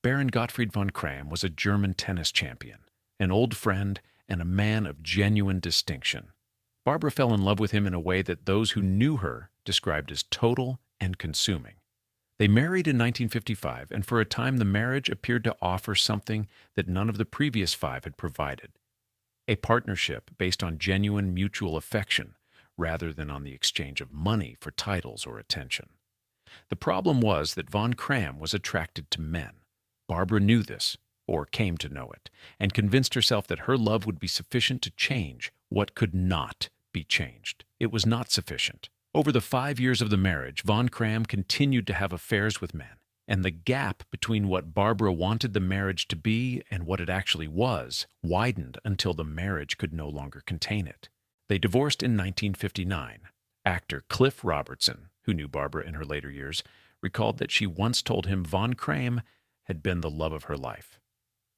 Baron Gottfried von Cramm was a German tennis champion, an old friend, and a man of genuine distinction. Barbara fell in love with him in a way that those who knew her described as total and consuming. They married in 1955, and for a time the marriage appeared to offer something that none of the previous five had provided: a partnership based on genuine mutual affection rather than on the exchange of money for titles or attention. The problem was that von Cramm was attracted to men. Barbara knew this, or came to know it, and convinced herself that her love would be sufficient to change what could not be changed. It was not sufficient. Over the 5 years of the marriage, von Cramm continued to have affairs with men, and the gap between what Barbara wanted the marriage to be and what it actually was widened until the marriage could no longer contain it. They divorced in 1959. Actor Cliff Robertson, who knew Barbara in her later years, recalled that she once told him von Cramm had been the love of her life.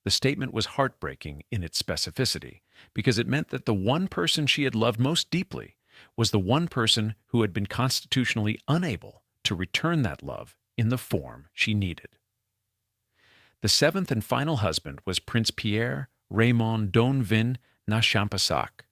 The statement was heartbreaking in its specificity, because it meant that the one person she had loved most deeply was the one person who had been constitutionally unable to return that love in the form she needed. The seventh and final husband was Prince Pierre Raymond Don Vin na Champassak,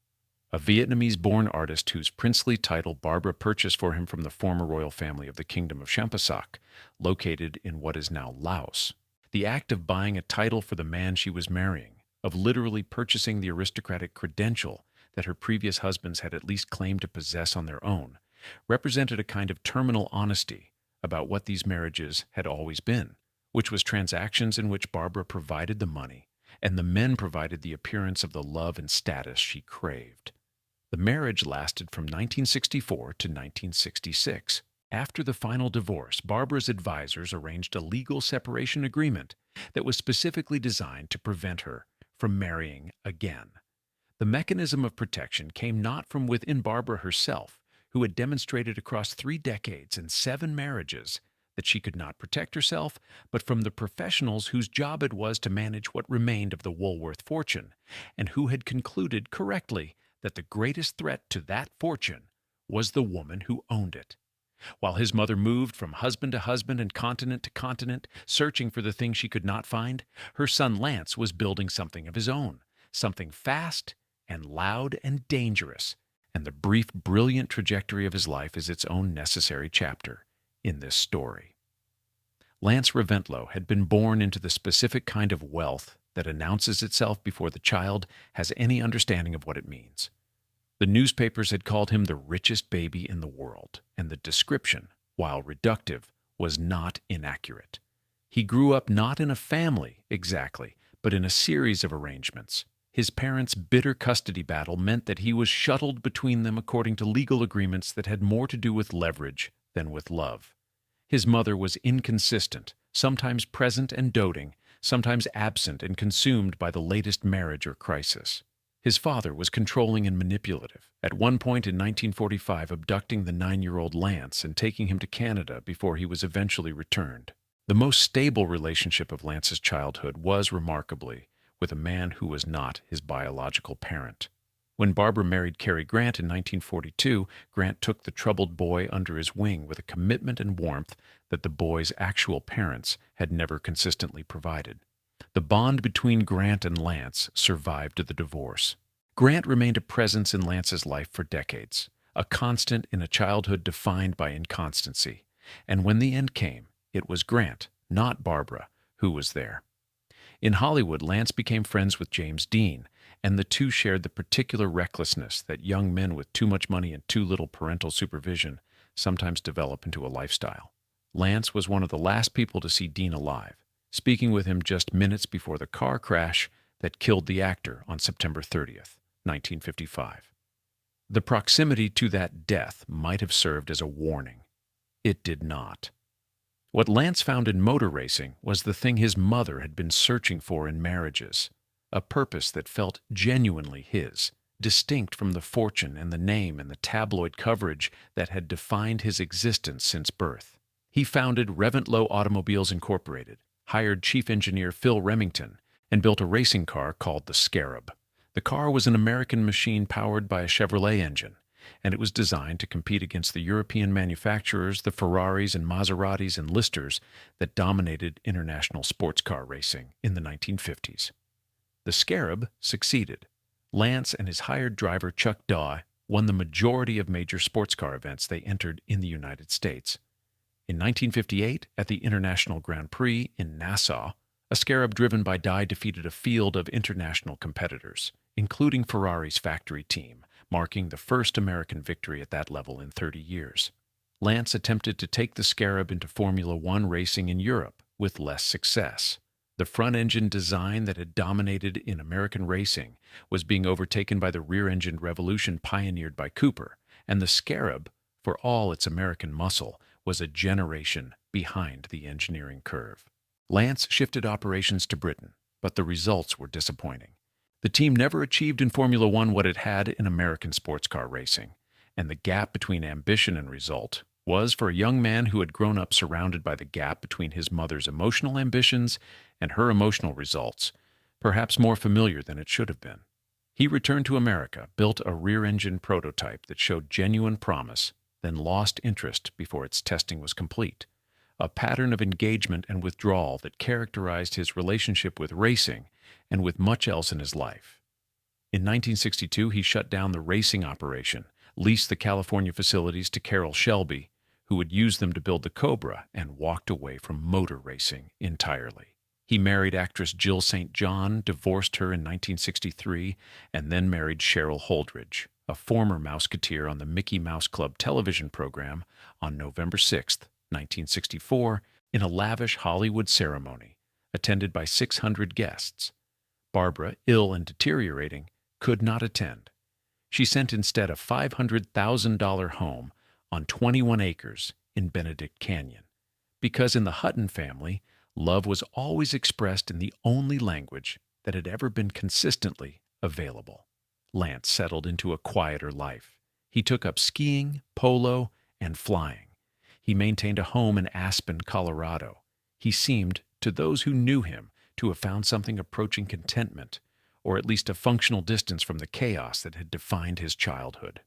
a Vietnamese-born artist whose princely title Barbara purchased for him from the former royal family of the Kingdom of Champassak, located in what is now Laos. The act of buying a title for the man she was marrying, of literally purchasing the aristocratic credential that her previous husbands had at least claimed to possess on their own, represented a kind of terminal honesty about what these marriages had always been, which was transactions in which Barbara provided the money and the men provided the appearance of the love and status she craved. The marriage lasted from 1964 to 1966. After the final divorce, Barbara's advisors arranged a legal separation agreement that was specifically designed to prevent her from marrying again. The mechanism of protection came not from within Barbara herself, who had demonstrated across 3 decades and 7 marriages that she could not protect herself, but from the professionals whose job it was to manage what remained of the Woolworth fortune, and who had concluded correctly that the greatest threat to that fortune was the woman who owned it. While his mother moved from husband to husband and continent to continent, searching for the thing she could not find, her son Lance was building something of his own, something fast and loud and dangerous, and the brief, brilliant trajectory of his life is its own necessary chapter in this story. Lance Reventlow had been born into the specific kind of wealth that announces itself before the child has any understanding of what it means. The newspapers had called him the richest baby in the world, and the description, while reductive, was not inaccurate. He grew up not in a family, exactly, but in a series of arrangements. His parents' bitter custody battle meant that he was shuttled between them according to legal agreements that had more to do with leverage than with love. His mother was inconsistent, sometimes present and doting, sometimes absent and consumed by the latest marriage or crisis. His father was controlling and manipulative, at one point in 1945 abducting the 9-year-old Lance and taking him to Canada before he was eventually returned. The most stable relationship of Lance's childhood was, remarkably, with a man who was not his biological parent. When Barbara married Cary Grant in 1942, Grant took the troubled boy under his wing with a commitment and warmth that the boy's actual parents had never consistently provided. The bond between Grant and Lance survived the divorce. Grant remained a presence in Lance's life for decades, a constant in a childhood defined by inconstancy. And when the end came, it was Grant, not Barbara, who was there. In Hollywood, Lance became friends with James Dean, and the two shared the particular recklessness that young men with too much money and too little parental supervision sometimes develop into a lifestyle. Lance was one of the last people to see Dean alive, speaking with him just minutes before the car crash that killed the actor on September 30th, 1955. The proximity to that death might have served as a warning. It did not. What Lance found in motor racing was the thing his mother had been searching for in marriages, a purpose that felt genuinely his, distinct from the fortune and the name and the tabloid coverage that had defined his existence since birth. He founded Reventlow Automobiles Incorporated, hired chief engineer Phil Remington, and built a racing car called the Scarab. The car was an American machine powered by a Chevrolet engine, and it was designed to compete against the European manufacturers, the Ferraris and Maseratis and Listers that dominated international sports car racing in the 1950s. The Scarab succeeded. Lance and his hired driver Chuck Daw won the majority of major sports car events they entered in the United States. In 1958, at the International Grand Prix in Nassau, a Scarab driven by Daw defeated a field of international competitors, including Ferrari's factory team, marking the first American victory at that level in 30 years. Lance attempted to take the Scarab into Formula One racing in Europe, with less success. The front-engine design that had dominated in American racing was being overtaken by the rear-engined revolution pioneered by Cooper, and the Scarab, for all its American muscle, was a generation behind the engineering curve. Lance shifted operations to Britain, but the results were disappointing. The team never achieved in Formula One what it had in American sports car racing, and the gap between ambition and result was, for a young man who had grown up surrounded by the gap between his mother's emotional ambitions and her emotional results, perhaps more familiar than it should have been. He returned to America, built a rear-engine prototype that showed genuine promise, then lost interest before its testing was complete, a pattern of engagement and withdrawal that characterized his relationship with racing and with much else in his life. In 1962, he shut down the racing operation, leased the California facilities to Carroll Shelby, who would use them to build the Cobra, and walked away from motor racing entirely. He married actress Jill St. John, divorced her in 1963, and then married Cheryl Holdridge, a former Mouseketeer on the Mickey Mouse Club television program, on November 6, 1964, in a lavish Hollywood ceremony, attended by 600 guests. Barbara, ill and deteriorating, could not attend. She sent instead a $500,000 home on 21 acres in Benedict Canyon, because in the Hutton family, love was always expressed in the only language that had ever been consistently available. Lance settled into a quieter life. He took up skiing, polo, and flying. He maintained a home in Aspen, Colorado. He seemed, to those who knew him, to have found something approaching contentment, or at least a functional distance from the chaos that had defined his childhood.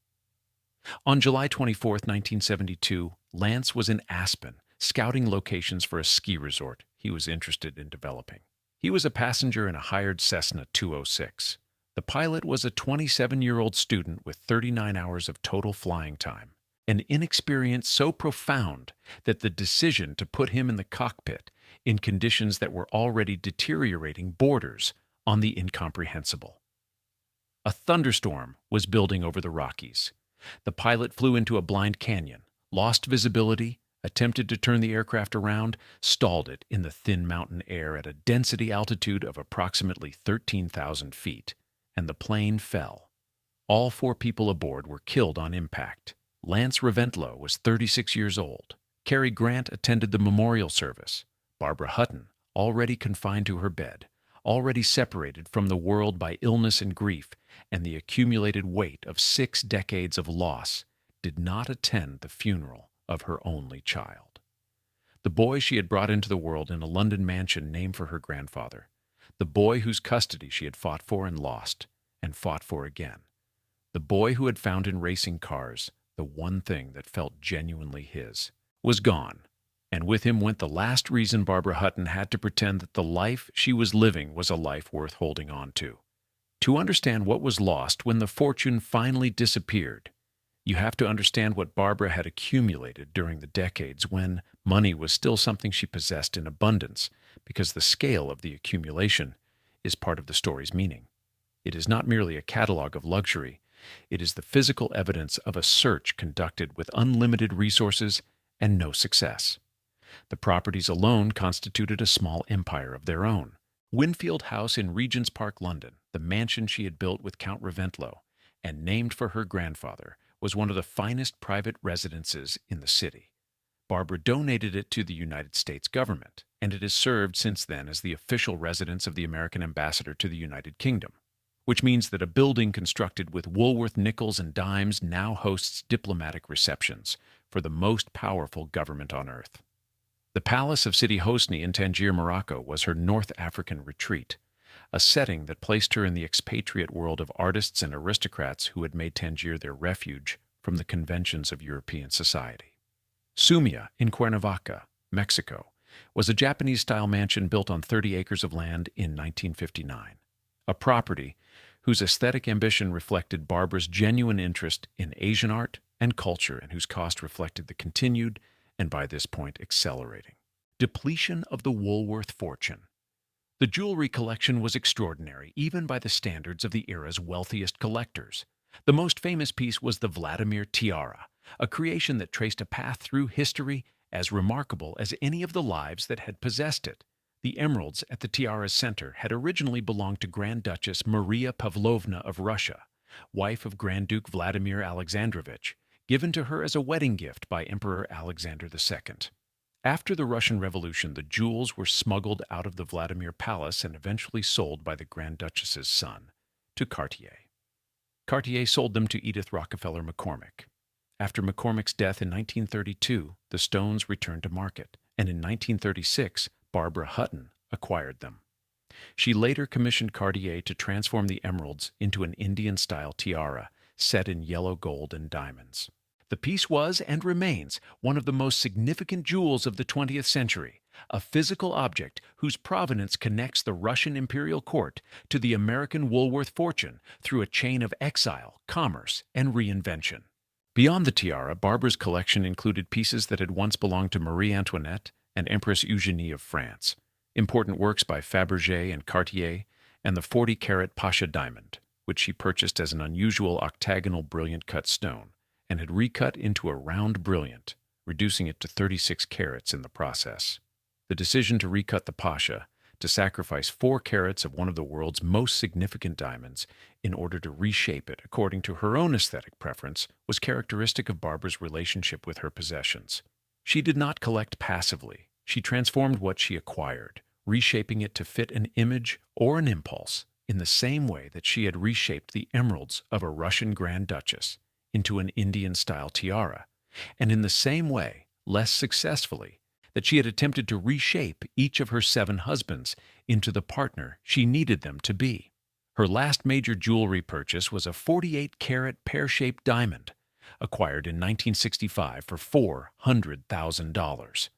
On July 24, 1972, Lance was in Aspen, scouting locations for a ski resort he was interested in developing. He was a passenger in a hired Cessna 206. The pilot was a 27-year-old student with 39 hours of total flying time, an inexperience so profound that the decision to put him in the cockpit in conditions that were already deteriorating borders on the incomprehensible. A thunderstorm was building over the Rockies. The pilot flew into a blind canyon, lost visibility, attempted to turn the aircraft around, stalled it in the thin mountain air at a density altitude of approximately 13,000 feet, and the plane fell. All 4 people aboard were killed on impact. Lance Reventlow was 36 years old. Cary Grant attended the memorial service. Barbara Hutton, already confined to her bed, already separated from the world by illness and grief and the accumulated weight of 6 decades of loss, did not attend the funeral of her only child. The boy she had brought into the world in a London mansion named for her grandfather. The boy whose custody she had fought for and fought for again. The boy who had found in racing cars the one thing that felt genuinely his, was gone, and with him went the last reason Barbara Hutton had to pretend that the life she was living was a life worth holding on to. To understand what was lost when the fortune finally disappeared, you have to understand what Barbara had accumulated during the decades when money was still something she possessed in abundance, because the scale of the accumulation is part of the story's meaning. It is not merely a catalog of luxury. It is the physical evidence of a search conducted with unlimited resources and no success. The properties alone constituted a small empire of their own. Winfield House in Regent's Park, London, the mansion she had built with Count Reventlow and named for her grandfather, was one of the finest private residences in the city. Barbara donated it to the United States government, and it has served since then as the official residence of the American ambassador to the United Kingdom. which means that a building constructed with Woolworth nickels and dimes now hosts diplomatic receptions for the most powerful government on earth. The Palace of Sidi Hosni in Tangier, Morocco, was her North African retreat, a setting that placed her in the expatriate world of artists and aristocrats who had made Tangier their refuge from the conventions of European society. Sumia in Cuernavaca, Mexico, was a Japanese-style mansion built on 30 acres of land in 1959, a property whose aesthetic ambition reflected Barbara's genuine interest in Asian art and culture and whose cost reflected the continued, and by this point accelerating, depletion of the Woolworth fortune. The jewelry collection was extraordinary, even by the standards of the era's wealthiest collectors. The most famous piece was the Vladimir tiara, a creation that traced a path through history as remarkable as any of the lives that had possessed it. The emeralds at the tiara's center had originally belonged to Grand Duchess Maria Pavlovna of Russia, wife of Grand Duke Vladimir Alexandrovich, given to her as a wedding gift by Emperor Alexander II. After the Russian Revolution, the jewels were smuggled out of the Vladimir Palace and eventually sold by the Grand Duchess's son to Cartier. Cartier sold them to Edith Rockefeller McCormick. After McCormick's death in 1932, the stones returned to market, and in 1936, Barbara Hutton acquired them. She later commissioned Cartier to transform the emeralds into an Indian-style tiara set in yellow gold and diamonds. The piece was and remains one of the most significant jewels of the 20th century, a physical object whose provenance connects the Russian imperial court to the American Woolworth fortune through a chain of exile, commerce, and reinvention. Beyond the tiara, Barbara's collection included pieces that had once belonged to Marie Antoinette and Empress Eugenie of France, important works by Fabergé and Cartier, and the 40-carat Pasha diamond, which she purchased as an unusual octagonal brilliant-cut stone, and had recut into a round brilliant, reducing it to 36 carats in the process. The decision to recut the Pasha, to sacrifice 4 carats of one of the world's most significant diamonds in order to reshape it according to her own aesthetic preference, was characteristic of Barbara's relationship with her possessions. She did not collect passively. She transformed what she acquired, reshaping it to fit an image or an impulse, in the same way that she had reshaped the emeralds of a Russian Grand Duchess into an Indian-style tiara, and in the same way, less successfully, that she had attempted to reshape each of her 7 husbands into the partner she needed them to be. Her last major jewelry purchase was a 48-carat pear-shaped diamond, acquired in 1965 for $400,000.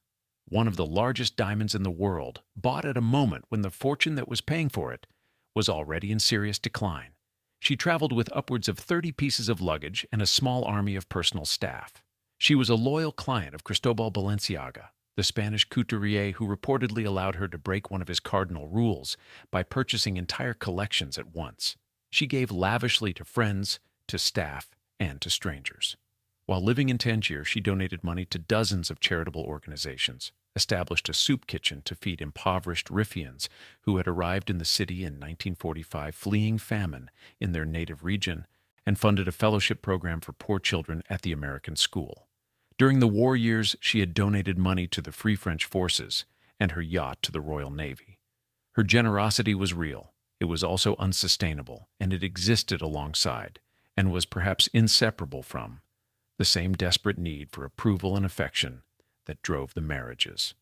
One of the largest diamonds in the world, bought at a moment when the fortune that was paying for it was already in serious decline. She traveled with upwards of 30 pieces of luggage and a small army of personal staff. She was a loyal client of Cristobal Balenciaga, the Spanish couturier who reportedly allowed her to break one of his cardinal rules by purchasing entire collections at once. She gave lavishly to friends, to staff, and to strangers. While living in Tangier, she donated money to dozens of charitable organizations, established a soup kitchen to feed impoverished Riffians who had arrived in the city in 1945 fleeing famine in their native region, and funded a fellowship program for poor children at the American School. During the war years, she had donated money to the Free French Forces and her yacht to the Royal Navy. Her generosity was real. It was also unsustainable, and it existed alongside, and was perhaps inseparable from, the same desperate need for approval and affection that drove the marriages.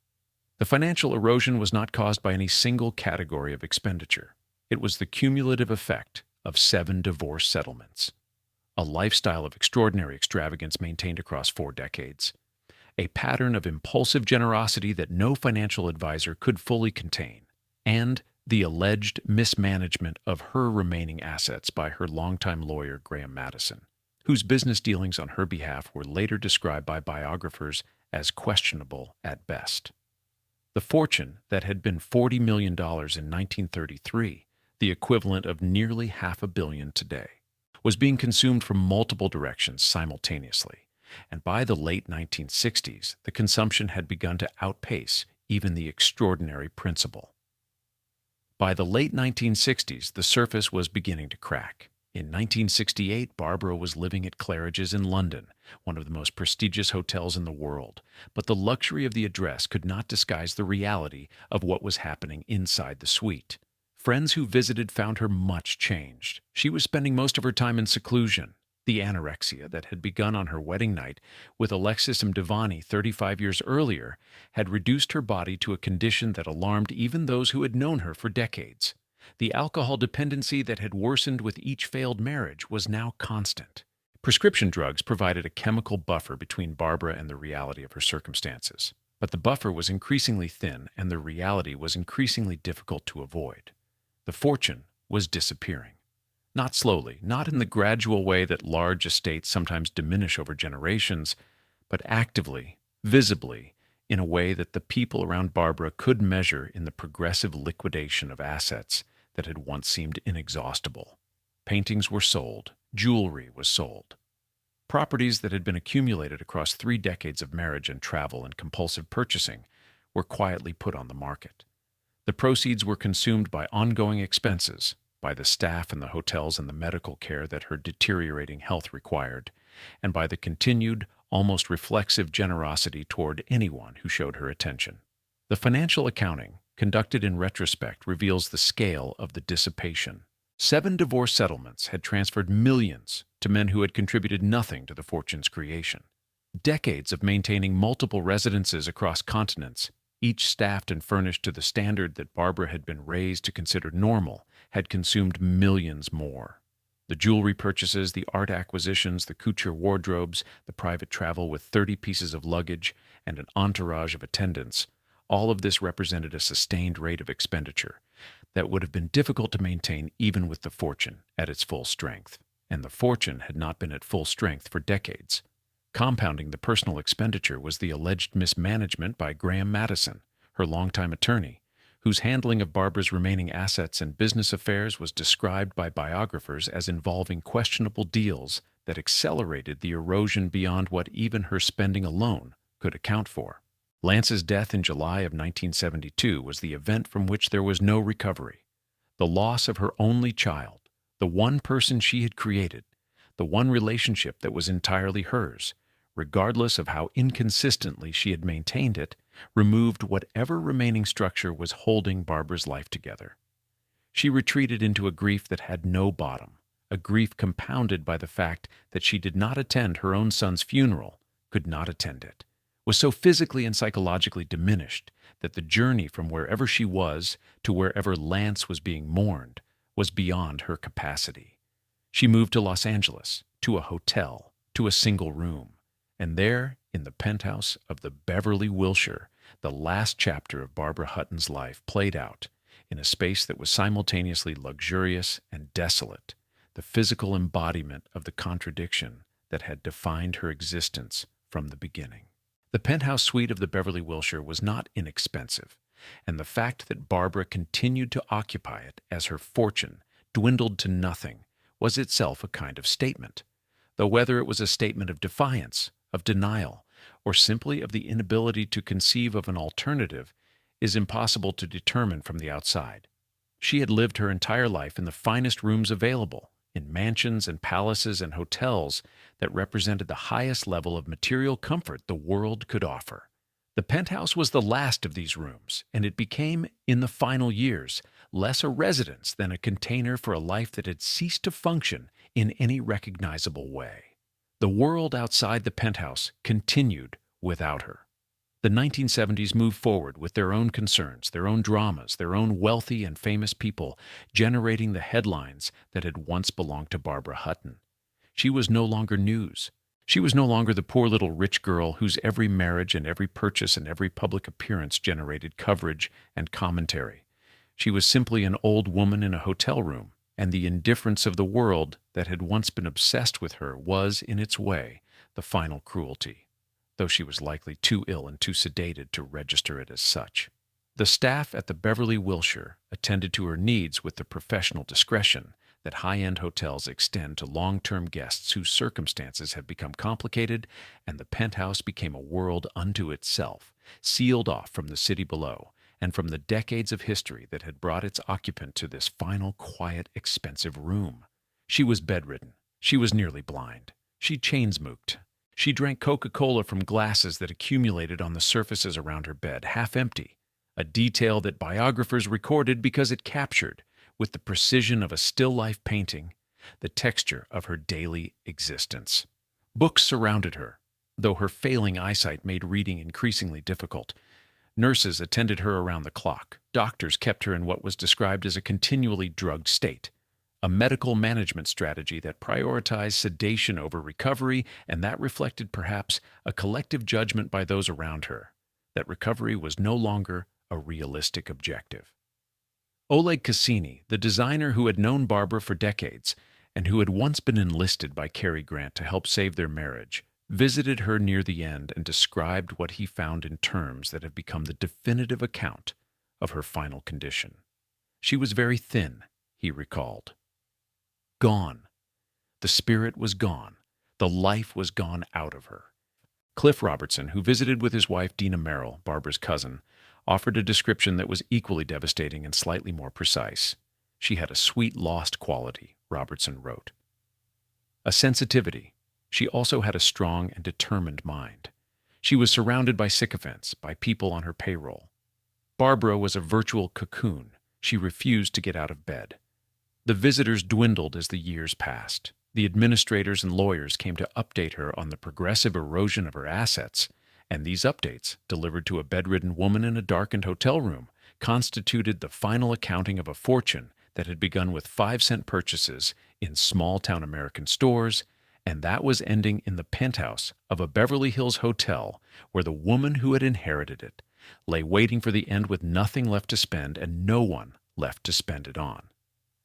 The financial erosion was not caused by any single category of expenditure. It was the cumulative effect of 7 divorce settlements, a lifestyle of extraordinary extravagance maintained across 4 decades, a pattern of impulsive generosity that no financial advisor could fully contain, and the alleged mismanagement of her remaining assets by her longtime lawyer Graham Madison, whose business dealings on her behalf were later described by biographers as questionable at best. The fortune that had been $40 million in 1933, the equivalent of nearly $500 million today, was being consumed from multiple directions simultaneously, and by the late 1960s, the consumption had begun to outpace even the extraordinary principal. By the late 1960s, the surface was beginning to crack. In 1968, Barbara was living at Claridge's in London, one of the most prestigious hotels in the world, but the luxury of the address could not disguise the reality of what was happening inside the suite. Friends who visited found her much changed. She was spending most of her time in seclusion. The anorexia that had begun on her wedding night with Alexis Mdivani 35 years earlier had reduced her body to a condition that alarmed even those who had known her for decades. The alcohol dependency that had worsened with each failed marriage was now constant. Prescription drugs provided a chemical buffer between Barbara and the reality of her circumstances. But the buffer was increasingly thin, and the reality was increasingly difficult to avoid. The fortune was disappearing. Not slowly, not in the gradual way that large estates sometimes diminish over generations, but actively, visibly, in a way that the people around Barbara could measure in the progressive liquidation of assets that had once seemed inexhaustible. Paintings were sold, jewelry was sold. Properties that had been accumulated across 3 decades of marriage and travel and compulsive purchasing were quietly put on the market. The proceeds were consumed by ongoing expenses, by the staff in the hotels and the medical care that her deteriorating health required, and by the continued, almost reflexive generosity toward anyone who showed her attention. The financial accounting, conducted in retrospect, reveals the scale of the dissipation. 7 divorce settlements had transferred millions to men who had contributed nothing to the fortune's creation. Decades of maintaining multiple residences across continents, each staffed and furnished to the standard that Barbara had been raised to consider normal, had consumed millions more. The jewelry purchases, the art acquisitions, the couture wardrobes, the private travel with 30 pieces of luggage and an entourage of attendants, all of this represented a sustained rate of expenditure that would have been difficult to maintain even with the fortune at its full strength. And the fortune had not been at full strength for decades. Compounding the personal expenditure was the alleged mismanagement by Graham Madison, her longtime attorney, whose handling of Barbara's remaining assets and business affairs was described by biographers as involving questionable deals that accelerated the erosion beyond what even her spending alone could account for. Lance's death in July of 1972 was the event from which there was no recovery. The loss of her only child, the one person she had created, the one relationship that was entirely hers, regardless of how inconsistently she had maintained it, removed whatever remaining structure was holding Barbara's life together. She retreated into a grief that had no bottom, a grief compounded by the fact that she did not attend her own son's funeral, could not attend it, was so physically and psychologically diminished that the journey from wherever she was to wherever Lance was being mourned was beyond her capacity. She moved to Los Angeles, to a hotel, to a single room, and there, in the penthouse of the Beverly Wilshire, the last chapter of Barbara Hutton's life played out in a space that was simultaneously luxurious and desolate, the physical embodiment of the contradiction that had defined her existence from the beginning. The penthouse suite of the Beverly Wilshire was not inexpensive, and the fact that Barbara continued to occupy it as her fortune dwindled to nothing was itself a kind of statement, though whether it was a statement of defiance, of denial, or simply of the inability to conceive of an alternative is impossible to determine from the outside. She had lived her entire life in the finest rooms available, in mansions and palaces and hotels that represented the highest level of material comfort the world could offer. The penthouse was the last of these rooms, and it became, in the final years, less a residence than a container for a life that had ceased to function in any recognizable way. The world outside the penthouse continued without her. The 1970s moved forward with their own concerns, their own dramas, their own wealthy and famous people, generating the headlines that had once belonged to Barbara Hutton. She was no longer news. She was no longer the poor little rich girl whose every marriage and every purchase and every public appearance generated coverage and commentary. She was simply an old woman in a hotel room, and the indifference of the world that had once been obsessed with her was, in its way, the final cruelty, though she was likely too ill and too sedated to register it as such. The staff at the Beverly Wilshire attended to her needs with the professional discretion that high-end hotels extend to long-term guests whose circumstances have become complicated, and the penthouse became a world unto itself, sealed off from the city below and from the decades of history that had brought its occupant to this final, quiet, expensive room. She was bedridden. She was nearly blind. She chain-smoked. She drank Coca-Cola from glasses that accumulated on the surfaces around her bed, half empty, a detail that biographers recorded because it captured, with the precision of a still life painting, the texture of her daily existence. Books surrounded her, though her failing eyesight made reading increasingly difficult. Nurses attended her around the clock. Doctors kept her in what was described as a continually drugged state, a medical management strategy that prioritized sedation over recovery, and that reflected perhaps a collective judgment by those around her that recovery was no longer a realistic objective. Oleg Cassini, the designer who had known Barbara for decades and who had once been enlisted by Cary Grant to help save their marriage, visited her near the end and described what he found in terms that have become the definitive account of her final condition. She was very thin, he recalled. Gone. The spirit was gone. The life was gone out of her. Cliff Robertson, who visited with his wife Dina Merrill, Barbara's cousin, offered a description that was equally devastating and slightly more precise. She had a sweet lost quality, Robertson wrote. A sensitivity. She also had a strong and determined mind. She was surrounded by sycophants, by people on her payroll. Barbara was a virtual cocoon. She refused to get out of bed. The visitors dwindled as the years passed. The administrators and lawyers came to update her on the progressive erosion of her assets, and these updates, delivered to a bedridden woman in a darkened hotel room, constituted the final accounting of a fortune that had begun with 5-cent purchases in small-town American stores, and that was ending in the penthouse of a Beverly Hills hotel where the woman who had inherited it lay waiting for the end with nothing left to spend and no one left to spend it on.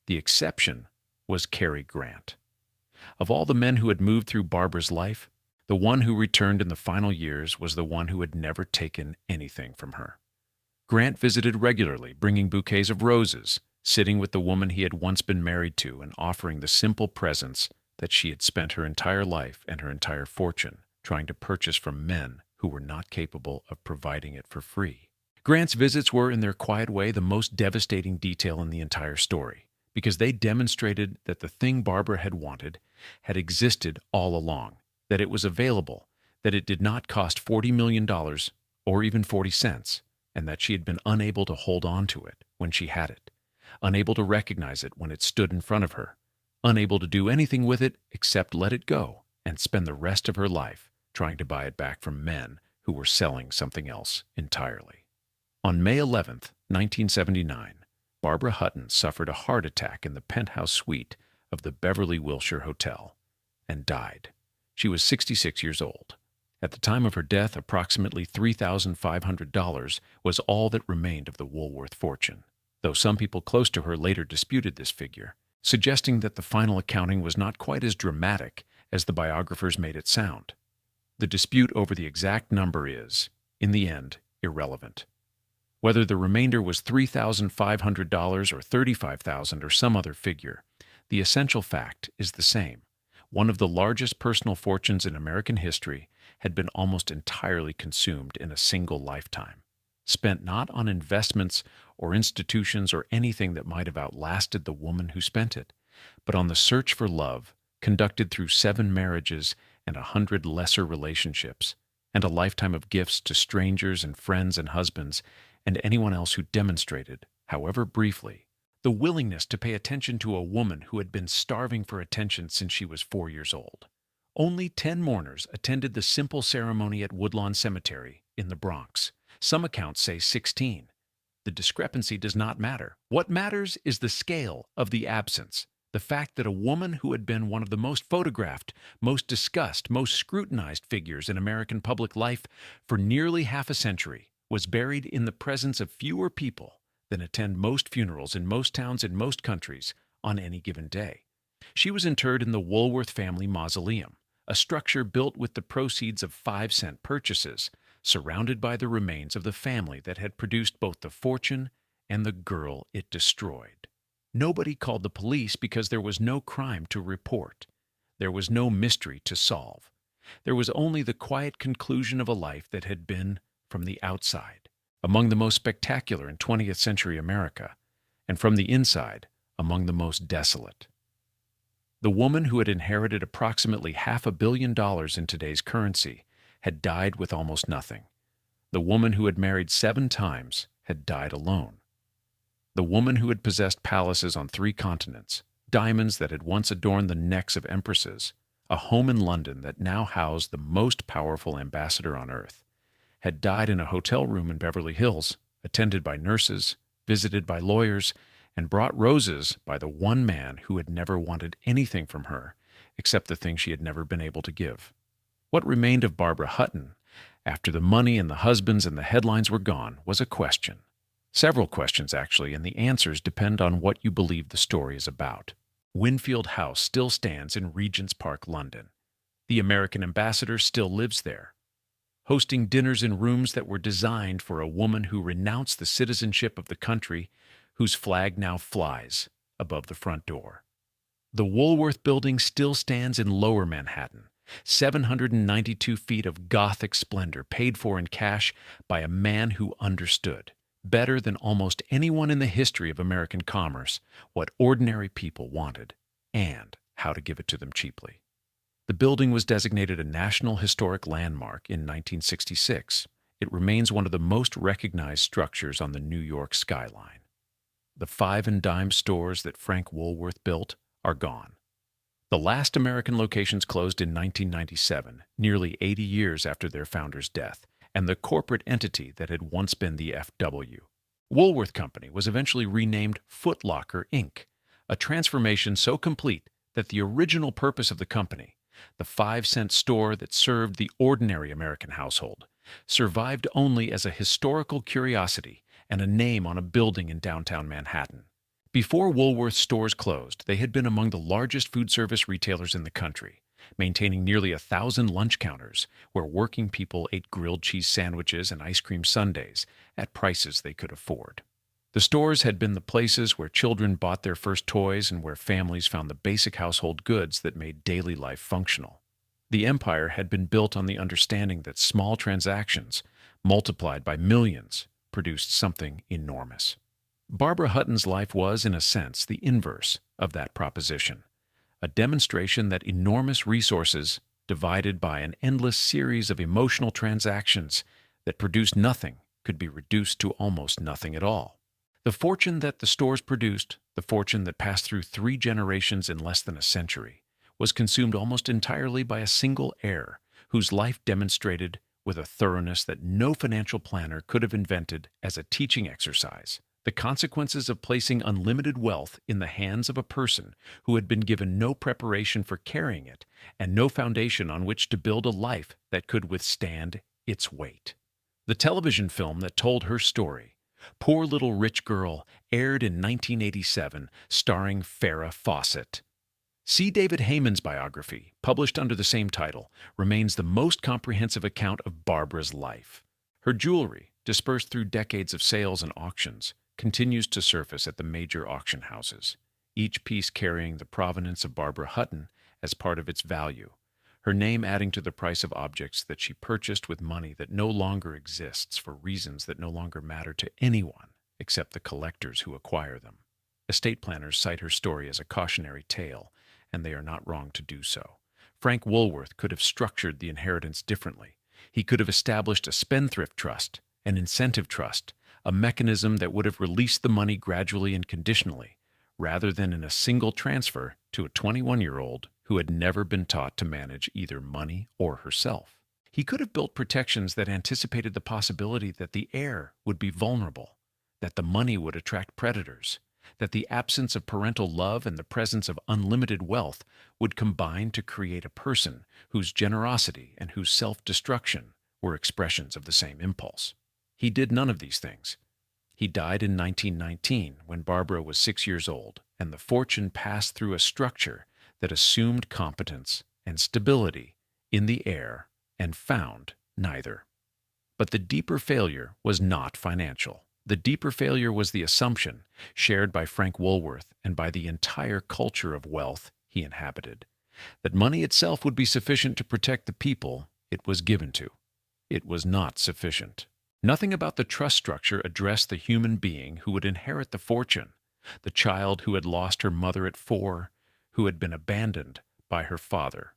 The exception was Cary Grant. Of all the men who had moved through Barbara's life, the one who returned in the final years was the one who had never taken anything from her. Grant visited regularly, bringing bouquets of roses, sitting with the woman he had once been married to and offering the simple presents that she had spent her entire life and her entire fortune trying to purchase from men who were not capable of providing it for free. Grant's visits were, in their quiet way, the most devastating detail in the entire story, because they demonstrated that the thing Barbara had wanted had existed all along, that it was available, that it did not cost $40 million or even 40 cents, and that she had been unable to hold on to it when she had it, unable to recognize it when it stood in front of her, unable to do anything with it except let it go and spend the rest of her life trying to buy it back from men who were selling something else entirely. On May 11th, 1979, Barbara Hutton suffered a heart attack in the penthouse suite of the Beverly Wilshire Hotel and died. She was 66 years old. At the time of her death, approximately $3,500 was all that remained of the Woolworth fortune, though some people close to her later disputed this figure, suggesting that the final accounting was not quite as dramatic as the biographers made it sound. The dispute over the exact number is, in the end, irrelevant. Whether the remainder was $3,500 or $35,000 or some other figure, the essential fact is the same. One of the largest personal fortunes in American history had been almost entirely consumed in a single lifetime, spent not on investments or institutions or anything that might have outlasted the woman who spent it, but on the search for love conducted through 7 marriages and 100 lesser relationships, and a lifetime of gifts to strangers and friends and husbands and anyone else who demonstrated, however briefly, the willingness to pay attention to a woman who had been starving for attention since she was 4 years old. Only 10 mourners attended the simple ceremony at Woodlawn Cemetery in the Bronx. Some accounts say 16. The discrepancy does not matter. What matters is the scale of the absence, the fact that a woman who had been one of the most photographed, most discussed, most scrutinized figures in American public life for nearly half a century was buried in the presence of fewer people than attend most funerals in most towns in most countries on any given day. She was interred in the Woolworth family mausoleum, a structure built with the proceeds of 5-cent purchases, surrounded by the remains of the family that had produced both the fortune and the girl it destroyed. Nobody called the police because there was no crime to report. There was no mystery to solve. There was only the quiet conclusion of a life that had been, from the outside, among the most spectacular in 20th century America, and from the inside, among the most desolate. The woman who had inherited approximately $500 million in today's currency had died with almost nothing. The woman who had married 7 times had died alone. the woman who had possessed palaces on 3 continents, diamonds that had once adorned the necks of empresses, a home in London that now housed the most powerful ambassador on earth, had died in a hotel room in Beverly Hills, attended by nurses, visited by lawyers, and brought roses by the one man who had never wanted anything from her except the thing she had never been able to give. What remained of Barbara Hutton, after the money and the husbands and the headlines were gone, was a question. Several questions, actually, and the answers depend on what you believe the story is about. Winfield House still stands in Regent's Park, London. The American ambassador still lives there, hosting dinners in rooms that were designed for a woman who renounced the citizenship of the country whose flag now flies above the front door. The Woolworth Building still stands in Lower Manhattan, 792 feet of Gothic splendor paid for in cash by a man who understood, better than almost anyone in the history of American commerce, what ordinary people wanted and how to give it to them cheaply. The building was designated a National Historic Landmark in 1966. It remains one of the most recognized structures on the New York skyline. The 5-and-dime stores that Frank Woolworth built are gone. The last American locations closed in 1997, nearly 80 years after their founder's death, and the corporate entity that had once been the F.W. Woolworth Company was eventually renamed Foot Locker, Inc., a transformation so complete that the original purpose of the company, the 5-cent store that served the ordinary American household, survived only as a historical curiosity and a name on a building in downtown Manhattan. Before Woolworth stores closed, they had been among the largest food service retailers in the country, maintaining nearly 1,000 lunch counters where working people ate grilled cheese sandwiches and ice cream sundaes at prices they could afford. The stores had been the places where children bought their first toys and where families found the basic household goods that made daily life functional. The empire had been built on the understanding that small transactions, multiplied by millions, produced something enormous. Barbara Hutton's life was, in a sense, the inverse of that proposition, a demonstration that enormous resources, divided by an endless series of emotional transactions that produced nothing, could be reduced to almost nothing at all. The fortune that the stores produced, the fortune that passed through 3 generations in less than a century, was consumed almost entirely by a single heir whose life demonstrated, with a thoroughness that no financial planner could have invented as a teaching exercise, the consequences of placing unlimited wealth in the hands of a person who had been given no preparation for carrying it and no foundation on which to build a life that could withstand its weight. The television film that told her story, Poor Little Rich Girl, aired in 1987, starring Farrah Fawcett. C. David Heyman's biography, published under the same title, remains the most comprehensive account of Barbara's life. Her jewelry, dispersed through decades of sales and auctions, continues to surface at the major auction houses, each piece carrying the provenance of Barbara Hutton as part of its value, her name adding to the price of objects that she purchased with money that no longer exists for reasons that no longer matter to anyone except the collectors who acquire them. Estate planners cite her story as a cautionary tale, and they are not wrong to do so. Frank Woolworth could have structured the inheritance differently. He could have established a spendthrift trust, an incentive trust, a mechanism that would have released the money gradually and conditionally, rather than in a single transfer to a 21-year-old who had never been taught to manage either money or herself. He could have built protections that anticipated the possibility that the heir would be vulnerable, that the money would attract predators, that the absence of parental love and the presence of unlimited wealth would combine to create a person whose generosity and whose self-destruction were expressions of the same impulse. He did none of these things. He died in 1919 when Barbara was 6 years old, and the fortune passed through a structure that assumed competence and stability in the heir and found neither. But the deeper failure was not financial. The deeper failure was the assumption, shared by Frank Woolworth and by the entire culture of wealth he inhabited, that money itself would be sufficient to protect the people it was given to. It was not sufficient. Nothing about the trust structure addressed the human being who would inherit the fortune, the child who had lost her mother at 4, who had been abandoned by her father,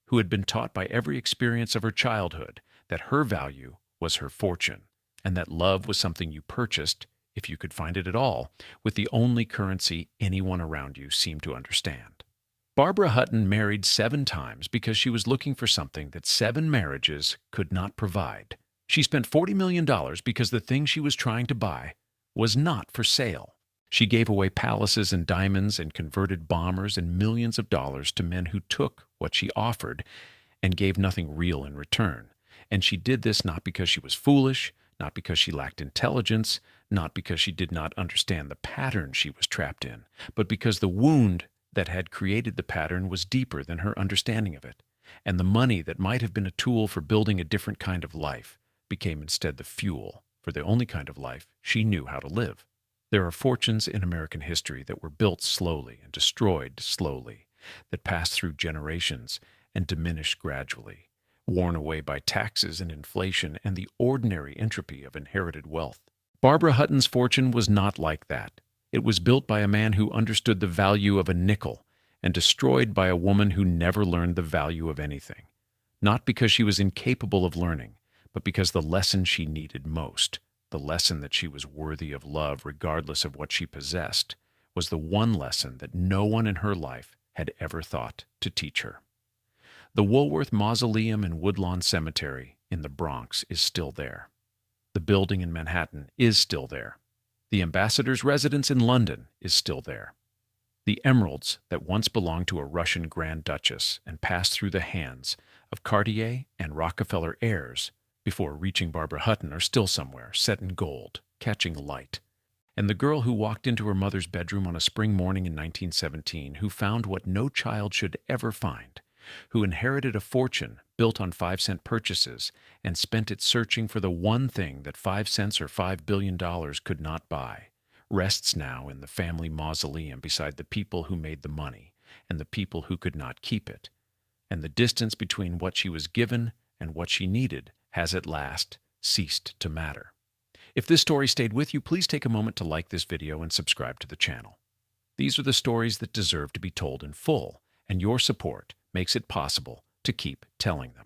who had been taught by every experience of her childhood that her value was her fortune, and that love was something you purchased if you could find it at all, with the only currency anyone around you seemed to understand. Barbara Hutton married 7 times because she was looking for something that 7 marriages could not provide. She spent $40 million because the thing she was trying to buy was not for sale. She gave away palaces and diamonds and converted bombers and millions of dollars to men who took what she offered and gave nothing real in return. And she did this not because she was foolish, not because she lacked intelligence, not because she did not understand the pattern she was trapped in, but because the wound that had created the pattern was deeper than her understanding of it, and the money that might have been a tool for building a different kind of life became instead the fuel for the only kind of life she knew how to live. There are fortunes in American history that were built slowly and destroyed slowly, that passed through generations and diminished gradually, worn away by taxes and inflation and the ordinary entropy of inherited wealth. Barbara Hutton's fortune was not like that. It was built by a man who understood the value of a nickel and destroyed by a woman who never learned the value of anything, not because she was incapable of learning, but because the lesson she needed most, the lesson that she was worthy of love regardless of what she possessed, was the one lesson that no one in her life had ever thought to teach her. The Woolworth Mausoleum in Woodlawn Cemetery in the Bronx is still there. The building in Manhattan is still there. The ambassador's residence in London is still there. The emeralds that once belonged to a Russian Grand Duchess and passed through the hands of Cartier and Rockefeller heirs before reaching Barbara Hutton are still somewhere, set in gold, catching light. And the girl who walked into her mother's bedroom on a spring morning in 1917, who found what no child should ever find, who inherited a fortune built on 5-cent purchases and spent it searching for the one thing that 5 cents or $5 billion could not buy, rests now in the family mausoleum beside the people who made the money and the people who could not keep it. And the distance between what she was given and what she needed has at last ceased to matter. If this story stayed with you, please take a moment to like this video and subscribe to the channel. These are the stories that deserve to be told in full, and your support makes it possible to keep telling them.